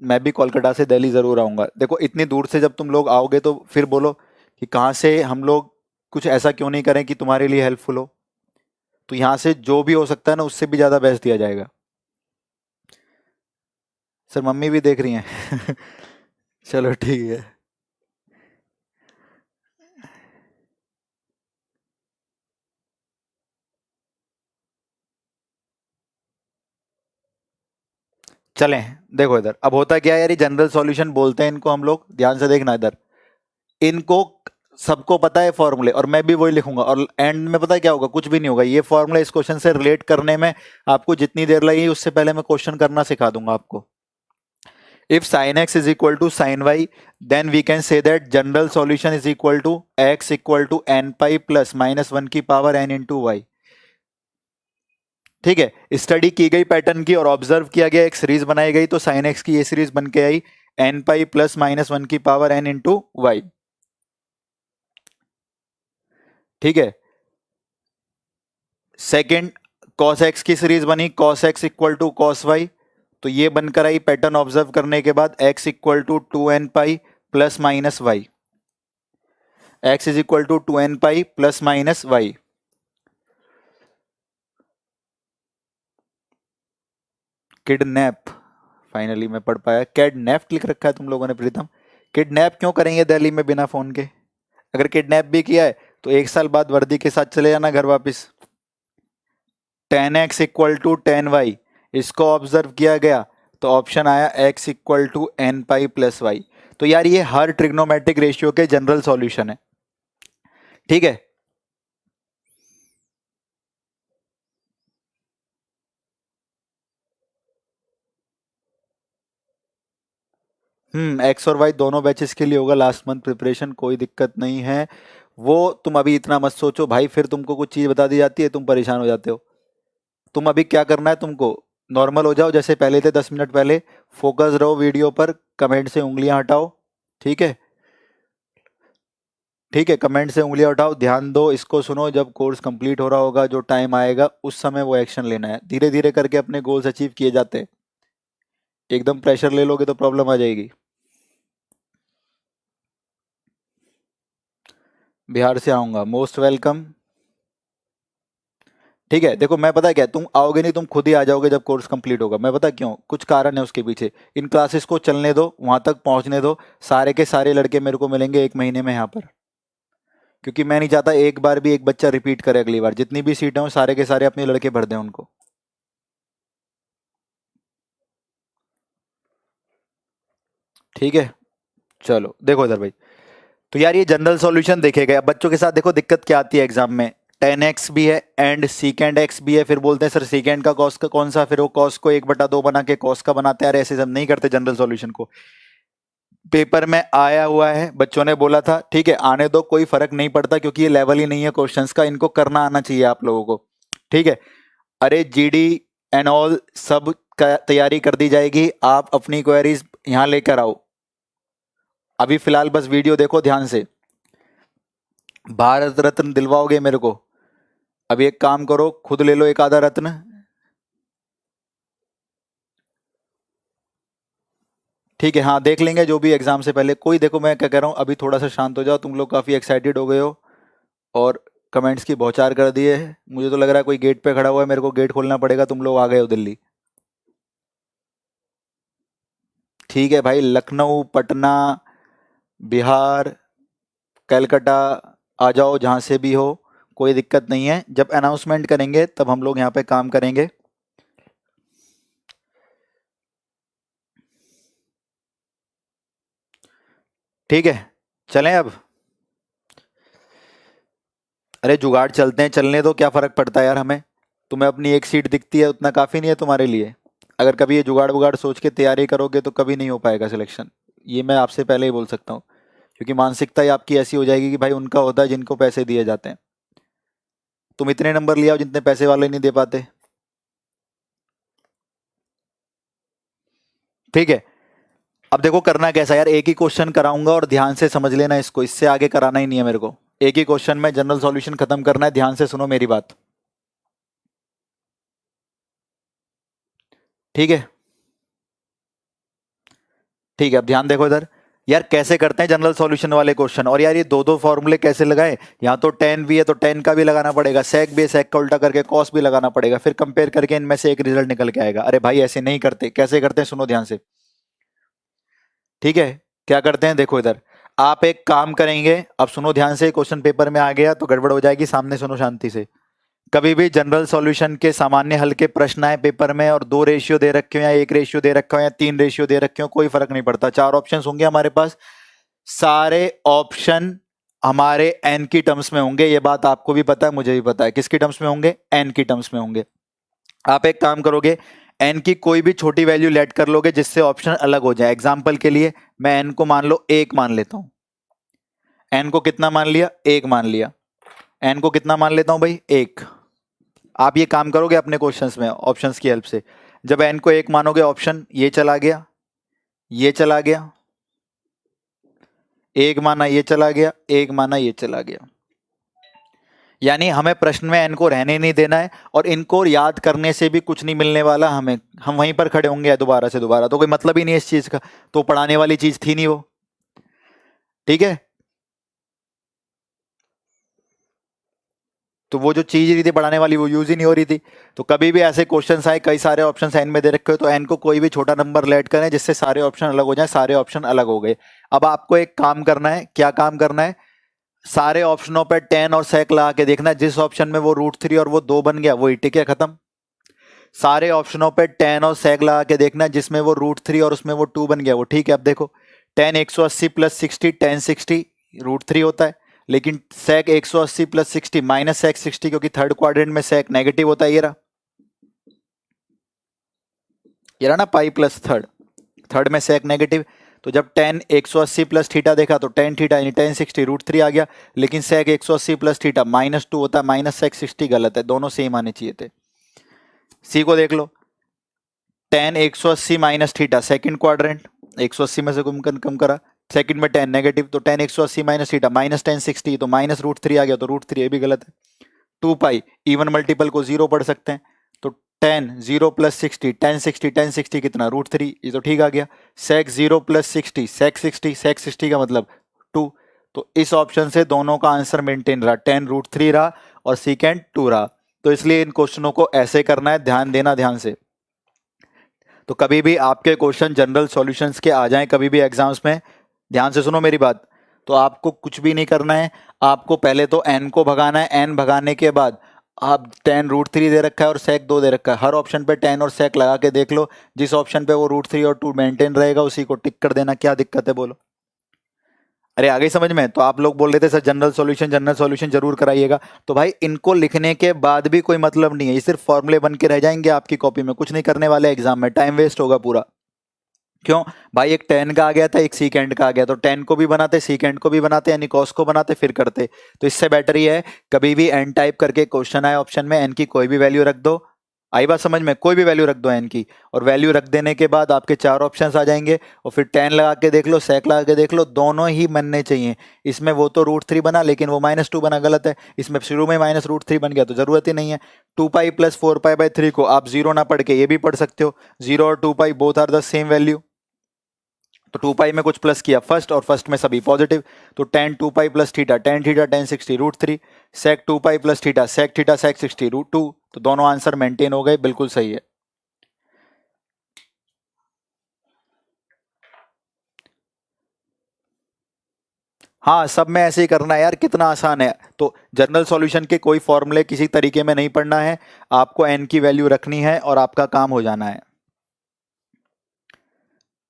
मैं भी कोलकाता से दिल्ली ज़रूर आऊँगा। देखो इतनी दूर से जब तुम लोग आओगे तो फिर बोलो कि कहाँ से हम लोग कुछ ऐसा क्यों नहीं करें कि तुम्हारे लिए हेल्पफुल हो। तो यहाँ से जो भी हो सकता है ना, उससे भी ज़्यादा बेस्ट दिया जाएगा। सर मम्मी भी देख रही हैं। चलो ठीक है। चलें, देखो इधर अब होता क्या है यार, ये जनरल सॉल्यूशन बोलते हैं इनको हम लोग। ध्यान से देखना इधर, इनको सबको पता है फॉर्मूले, और मैं भी वही लिखूंगा, और एंड में पता है क्या होगा, कुछ भी नहीं होगा। ये फॉर्मूला इस क्वेश्चन से रिलेट करने में आपको जितनी देर लगी, उससे पहले मैं क्वेश्चन करना सिखा दूंगा आपको। If sin x is equal to sin y, then we can say that general solution is equal to x equal to n pi plus minus 1 की पावर n into y। ठीक है, स्टडी की गई pattern की और observe किया गया, एक सीरीज बनाई गई, तो साइन एक्स की ये सीरीज बन के I N pi plus minus 1 की पावर n इंटू वाई। ठीक है, सेकेंड कॉस एक्स की सीरीज बनी, cos X equal to cos Y, तो ये बनकर आई पैटर्न ऑब्जर्व करने के बाद x equal to 2n pi plus minus Y. X is equal to 2n pi plus minus Y. Kidnap, finally मैं पढ़ पाया। किडनैप लिख रखा है तुम लोगों ने प्रीतम। किडनैप क्यों करेंगे दिल्ली में बिना फोन के? अगर किडनैप भी किया है तो 1 साल बाद वर्दी के साथ चले जाना घर वापस। 10x इक्वल टू 10y, इसको ऑब्जर्व किया गया तो ऑप्शन आया x equal to N pi plus Y. तो यार ये हर ट्रिग्नोमेट्रिक रेशियो के जनरल सॉल्यूशन है। ठीक है, एक्स और वाई दोनों बैचेस के लिए होगा लास्ट मंथ प्रिपरेशन, कोई दिक्कत नहीं है। वो तुम अभी इतना मत सोचो भाई, फिर तुमको कुछ चीज़ बता दी जाती है तुम परेशान हो जाते हो। तुम अभी क्या करना है, तुमको नॉर्मल हो जाओ जैसे पहले थे 10 मिनट पहले, फोकस रहो वीडियो पर, कमेंट से उंगलियां हटाओ। ठीक है, ठीक है, कमेंट से उंगलियां उठाओ, ध्यान दो, इसको सुनो। जब कोर्स कंप्लीट हो रहा होगा, जो टाइम आएगा उस समय वो एक्शन लेना है। धीरे धीरे करके अपने गोल्स अचीव किए जाते हैं, एकदम प्रेशर ले लोगे तो प्रॉब्लम आ जाएगी। बिहार से आऊँगा, मोस्ट वेलकम। ठीक है, देखो मैं पता क्या, तुम आओगे नहीं, तुम खुद ही आ जाओगे जब कोर्स कंप्लीट होगा। मैं पता क्यों, कुछ कारण है उसके पीछे। इन क्लासेस को चलने दो, वहाँ तक पहुँचने दो, सारे के सारे लड़के मेरे को मिलेंगे 1 महीने में यहाँ पर। क्योंकि मैं नहीं चाहता एक बार भी एक बच्चा रिपीट करे अगली बार। जितनी भी सीटें हो सारे के सारे अपने लड़के भर दें उनको। ठीक है, चलो देखो इधर भाई, तो यार ये जनरल सॉल्यूशन देखेगा। अब बच्चों के साथ देखो दिक्कत क्या आती है एग्जाम में। 10x भी है एंड सीकेंड x भी है, फिर बोलते हैं सर सीकेंड का कॉस का कौन सा, फिर वो कॉस को 1/2 बना के कॉस का बनाते हैं। अरे ऐसे सब नहीं करते जनरल सॉल्यूशन को। पेपर में आया हुआ है, बच्चों ने बोला था, ठीक है आने दो, कोई फर्क नहीं पड़ता, क्योंकि ये लेवल ही नहीं है क्वेश्चंस का, इनको करना आना चाहिए आप लोगों को। ठीक है, अरे जीडी एंड ऑल सब का तैयारी कर दी जाएगी, आप अपनी क्वेरीज यहाँ लेकर आओ। अभी फिलहाल बस वीडियो देखो ध्यान से, भारत रत्न दिलवाओगे मेरे को। अभी एक काम करो, खुद ले लो एक आधा रत्न। ठीक है, हाँ देख लेंगे जो भी एग्जाम से पहले। कोई, देखो मैं क्या कह रहा हूँ, अभी थोड़ा सा शांत हो जाओ। तुम लोग काफ़ी एक्साइटेड हो गए हो और कमेंट्स की बौछार कर दिए है। मुझे तो लग रहा है कोई गेट पे खड़ा हुआ है, मेरे को गेट खोलना पड़ेगा। तुम लोग आ गए हो दिल्ली। ठीक है भाई, लखनऊ, पटना, बिहार, कलकत्ता, आ जाओ जहाँ से भी हो, कोई दिक्कत नहीं है। जब अनाउंसमेंट करेंगे तब हम लोग यहाँ पे काम करेंगे। ठीक है, चलें अब। अरे जुगाड़ चलते हैं, चलने दो, क्या फ़र्क पड़ता है यार हमें। तुम्हें अपनी एक सीट दिखती है, उतना काफ़ी नहीं है तुम्हारे लिए? अगर कभी ये जुगाड़ वुगाड़ सोच के तैयारी करोगे तो कभी नहीं हो पाएगा सिलेक्शन, ये मैं आपसे पहले ही बोल सकता हूँ। क्योंकि मानसिकता ही आपकी ऐसी हो जाएगी कि भाई उनका होता है जिनको पैसे दिए जाते हैं। तुम इतने नंबर लिया जितने पैसे वाले नहीं दे पाते। ठीक है, अब देखो करना कैसा यार, एक ही क्वेश्चन कराऊंगा और ध्यान से समझ लेना इसको, इससे आगे कराना ही नहीं है मेरे को। एक ही क्वेश्चन में जनरल सॉल्यूशन खत्म करना है, ध्यान से सुनो मेरी बात। ठीक है, ठीक है, अब ध्यान देखो इधर। यार कैसे करते हैं जनरल सॉल्यूशन वाले क्वेश्चन, और यार ये दो दो फॉर्मूले कैसे लगाए, यहाँ तो टेन भी है तो टेन का भी लगाना पड़ेगा, सेक भी है सेक का उल्टा करके कॉस भी लगाना पड़ेगा, फिर कंपेयर करके इनमें से एक रिजल्ट निकल के आएगा। अरे भाई ऐसे नहीं करते, कैसे करते हैं सुनो ध्यान से। ठीक है, क्या करते हैं देखो इधर, आप एक काम करेंगे, अब सुनो ध्यान से, क्वेश्चन पेपर में आ गया तो गड़बड़ हो जाएगी, सामने सुनो शांति से। कभी भी जनरल सॉल्यूशन के सामान्य हल के प्रश्न आए पेपर में और 2 रेशियो दे रखे हो या 1 रेशियो दे रखा हो या 3 रेशियो दे रखे हो, कोई फर्क नहीं पड़ता, 4 ऑप्शंस होंगे हमारे पास, सारे ऑप्शन हमारे एन की टर्म्स में होंगे। ये बात आपको भी पता है, मुझे भी पता है, किसकी टर्म्स में होंगे, एन की टर्म्स में होंगे। आप एक काम करोगे, एन की कोई भी छोटी वैल्यू लेट कर लोगे जिससे ऑप्शन अलग हो जाए। एग्जाम्पल के लिए मैं एन को मान लो 1 मान लेता हूं, एन को कितना मान लिया, 1 मान लिया, एन को कितना मान लेता हूं भाई, 1। आप ये काम करोगे अपने क्वेश्चंस में ऑप्शंस की हेल्प से, जब एन को 1 मानोगे ऑप्शन ये चला गया, ये चला गया, 1 माना ये चला गया, 1 माना ये चला गया। यानी हमें प्रश्न में एन को रहने नहीं देना है, और इनको याद करने से भी कुछ नहीं मिलने वाला हमें, हम वहीं पर खड़े होंगे दोबारा से दोबारा, तो कोई मतलब ही नहीं है इस चीज का, तो पढ़ाने वाली चीज थी नहीं वो। ठीक है, तो वो जो चीज रही थी पढ़ाने वाली वो यूज ही नहीं हो रही थी। तो कभी भी ऐसे क्वेश्चन आए, कई सारे ऑप्शन एन में दे रखे हो, तो एन को कोई भी छोटा नंबर लेट करें जिससे सारे ऑप्शन अलग हो जाए, सारे ऑप्शन अलग हो गए। अब आपको एक काम करना है, क्या काम करना है, सारे ऑप्शनों पर 10 और सेक लगा के देखना, जिस ऑप्शन में वो √3 और वो 2 बन गया वही टिक है, खत्म। सारे ऑप्शनों पे 10 और सेक लगा के देखना, जिसमें वो √3 और उसमें वो 2 बन गया वो ठीक है। अब देखो 10 180 प्लस 60, 10 60 √3 होता है, लेकिन सेक 180 प्लस 60 माइनस सेक 60, क्योंकि थर्ड क्वाड्रेंट में सेक नेगेटिव होता है, ये रहा ना पाई प्लस थर्ड, थर्ड में सेक नेगेटिव। तो जब 10 180 प्लस थीटा देखा तो 10 थीटा यानी 10 60 √3 आ गया, लेकिन सेक 180 प्लस थीटा -2 होता है, माइनस सेक 60 गलत है, दोनों सेम आने चाहिए थे। सी को देख लो, 10 180 माइनस थीटा सेकंड क्वाड्रेंट, 180 में से कम करा, सेकंड में 10 नेगेटिव, तो 10 180 माइनस थीटा माइनस 10 60, तो माइनस √3 आ गया, तो √3 ये भी गलत है। 2 पाई इवन मल्टीपल को 0 पढ़ सकते हैं, तो 10 0 प्लस 60 10 60 10 60 कितना √3, ये तो ठीक आ गया। सेक 0 प्लस 60 सेक 60 सेक 60 का मतलब 2, तो इस ऑप्शन से दोनों का आंसर मेंटेन रहा, 10 √3 रहा और सेकेंड 2 रहा। तो इसलिए इन क्वेश्चनों को ऐसे करना है, ध्यान देना ध्यान से। तो कभी भी आपके क्वेश्चन जनरल सॉल्यूशंस के आ जाएं कभी भी एग्जाम्स में, ध्यान से सुनो मेरी बात, तो आपको कुछ भी नहीं करना है, आपको पहले तो एन को भगाना है, एन भगाने के बाद आप 10 √3 दे रखा है और सेक 2 दे रखा है, हर ऑप्शन पे 10 और सेक लगा के देख लो, जिस ऑप्शन पे वो √3 और 2 मेंटेन रहेगा उसी को टिक कर देना, क्या दिक्कत है बोलो। अरे आगे समझ में, तो आप लोग बोल रहे थे सर जनरल सॉल्यूशन जरूर कराइएगा, तो भाई इनको लिखने के बाद भी कोई मतलब नहीं है, ये सिर्फ फॉर्मूले बन के रह जाएंगे आपकी कॉपी में, कुछ नहीं करने वाले एग्जाम में, टाइम वेस्ट होगा पूरा। क्यों भाई, एक 10 का आ गया था एक सीकेंड का आ गया, तो 10 को भी बनाते सीकेंड को भी बनाते यानी कॉस को बनाते फिर करते, तो इससे बेटर ही है कभी भी एन टाइप करके क्वेश्चन आए ऑप्शन में, एन की कोई भी वैल्यू रख दो, आई बात समझ में, कोई भी वैल्यू रख दो एन की, और वैल्यू रख देने के बाद आपके 4 ऑप्शंस आ जाएंगे, और फिर 10 लगा के देख लो सेक लगा के देख लो, दोनों ही बनने चाहिए। इसमें वो तो √3 बना लेकिन वो -2 बना, गलत है, इसमें शुरू में -√3 बन गया तो जरूरत ही नहीं है। 2 पाई प्लस 4 पाई बाई 3 को आप 0 ना पढ़ के ये भी पढ़ सकते हो, 0 और 2 pi both are the same value, तो 2 पाई में कुछ प्लस किया फर्स्ट, और फर्स्ट में सभी पॉजिटिव, तो 10 2 पाई प्लस थीटा 10 थीटा 10 60 √3, सेक 2 पाई प्लस थीटा सेक 60 √2, तो दोनों आंसर मेंटेन हो गए, बिल्कुल सही है। हाँ सब में ऐसे ही करना है यार, कितना आसान है। तो जनरल सॉल्यूशन के कोई फॉर्मूले किसी तरीके में नहीं पढ़ना है, आपको एन की वैल्यू रखनी है और आपका काम हो जाना है।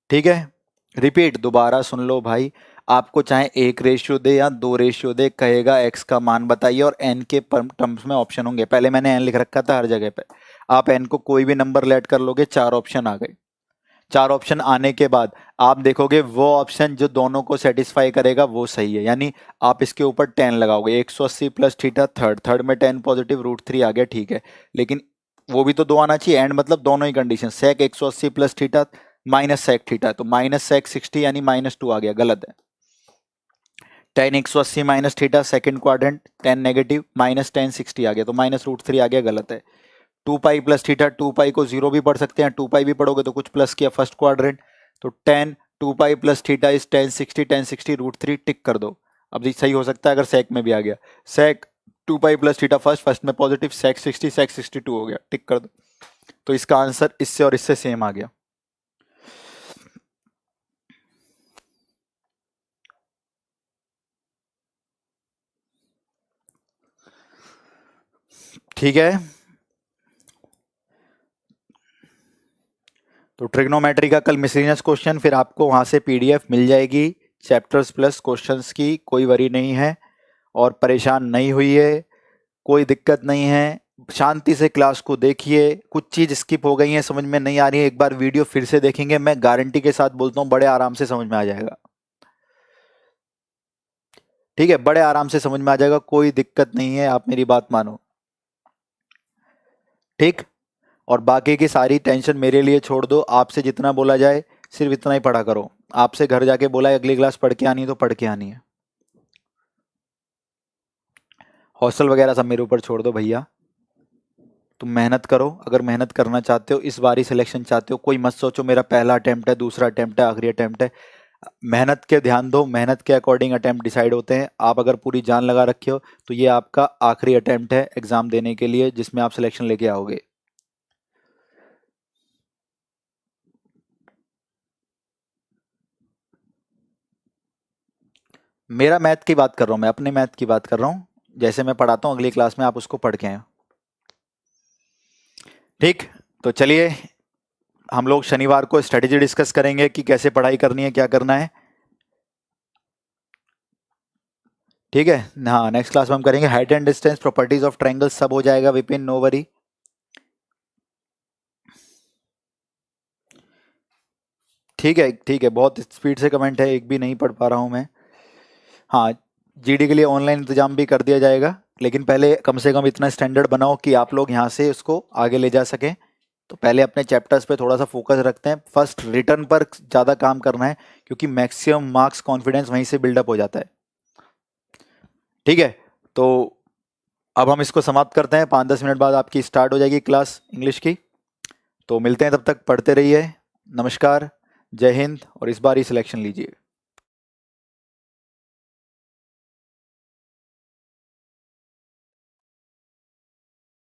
ठीक है, रिपीट दोबारा सुन लो भाई, आपको चाहे 1 रेशियो दे या 2 रेशियो दे, कहेगा एक्स का मान बताइए और एन के टर्म्स में ऑप्शन होंगे, पहले मैंने एन लिख रखा था हर जगह पे, आप एन को कोई भी नंबर लेट कर लोगे, 4 ऑप्शन आ गए, 4 ऑप्शन आने के बाद आप देखोगे वो ऑप्शन जो दोनों को सेटिस्फाई करेगा वो सही है, यानी आप इसके ऊपर 10 लगाओगे, 180 प्लस थीटा थर्ड में 10 पॉजिटिव √3 आ गया, ठीक है, लेकिन वो भी तो 2 आना चाहिए, एंड मतलब दोनों ही condition, sec 180 plus theta minus sec theta, तो माइनस सेक 60 यानी -2 आ गया, गलत है। 10 180 minus theta second quadrant 10 negative minus 10 60 आ गया, तो -√3 आ गया, गलत है। 2 पाई प्लस थीटा, 2 पाई को 0 भी पढ़ सकते हैं, 2 पाई भी पढ़ोगे तो कुछ प्लस किया फर्स्ट क्वाड्रेंट, तो 10 2 पाई प्लस थीटा इज 10 60 √3 टिक कर दो। अब सही हो सकता है अगर सेक में भी आ गया, सेक 2 पाई प्लस थीटा फर्स्ट में पॉजिटिव, सेक 62 हो गया, टिक कर दो। तो इसका आंसर इससे और इससे सेम आ गया। ठीक है, तो ट्रिग्नोमेट्री का कल मिसलिनियस क्वेश्चन, फिर आपको वहां से पीडीएफ मिल जाएगी चैप्टर्स प्लस क्वेश्चंस की, कोई वरी नहीं है और परेशान नहीं हुई है, कोई दिक्कत नहीं है, शांति से क्लास को देखिए। कुछ चीज स्किप हो गई है, समझ में नहीं आ रही है, एक बार वीडियो फिर से देखेंगे, मैं गारंटी के साथ बोलता हूँ बड़े आराम से समझ में आ जाएगा। ठीक है, बड़े आराम से समझ में आ जाएगा, कोई दिक्कत नहीं है, आप मेरी बात मानो। ठीक, और बाकी की सारी टेंशन मेरे लिए छोड़ दो, आपसे जितना बोला जाए सिर्फ इतना ही पढ़ा करो। आपसे घर जाके बोला है अगली क्लास पढ़ के आनी है तो पढ़ के आनी है। हॉस्टल वगैरह सब मेरे ऊपर छोड़ दो भैया, तुम मेहनत करो, अगर मेहनत करना चाहते हो, इस बार ही सिलेक्शन चाहते हो, कोई मत सोचो मेरा पहला अटेम्प्ट है, दूसरा अटेम्प्ट है, आखिरी अटेम्प्ट है। मेहनत के ध्यान दो, मेहनत के अकॉर्डिंग अटेम्प्ट डिसाइड होते हैं। आप अगर पूरी जान लगा रखे हो तो ये आपका आखिरी अटेम्प्ट है एग्जाम देने के लिए, जिसमें आप सिलेक्शन लेके आओगे। मेरा मैथ की बात कर रहा हूँ, मैं अपने मैथ की बात कर रहा हूँ, जैसे मैं पढ़ाता हूँ अगली क्लास में आप उसको पढ़ के आए। ठीक, तो चलिए हम लोग शनिवार को स्ट्रेटेजी डिस्कस करेंगे कि कैसे पढ़ाई करनी है, क्या करना है। ठीक है, हाँ नेक्स्ट क्लास में हम करेंगे height and distance, properties of triangle, सब हो जाएगा विपिन, नो वरी। ठीक है, बहुत स्पीड से कमेंट है, एक भी नहीं पढ़ पा रहा हूँ मैं। हाँ, जीडी के लिए ऑनलाइन इंतजाम भी कर दिया जाएगा, लेकिन पहले कम से कम इतना स्टैंडर्ड बनाओ कि आप लोग यहाँ से उसको आगे ले जा सकें। तो पहले अपने चैप्टर्स पे थोड़ा सा फोकस रखते हैं, फर्स्ट रिटर्न पर ज़्यादा काम करना है, क्योंकि मैक्सिमम मार्क्स कॉन्फिडेंस वहीं से बिल्डअप हो जाता है। ठीक है, तो अब हम इसको समाप्त करते हैं, 5-10 मिनट बाद आपकी स्टार्ट हो जाएगी क्लास इंग्लिश की। तो मिलते हैं, तब तक पढ़ते रहिए। नमस्कार, जय हिंद, और इस बार ही सिलेक्शन लीजिए।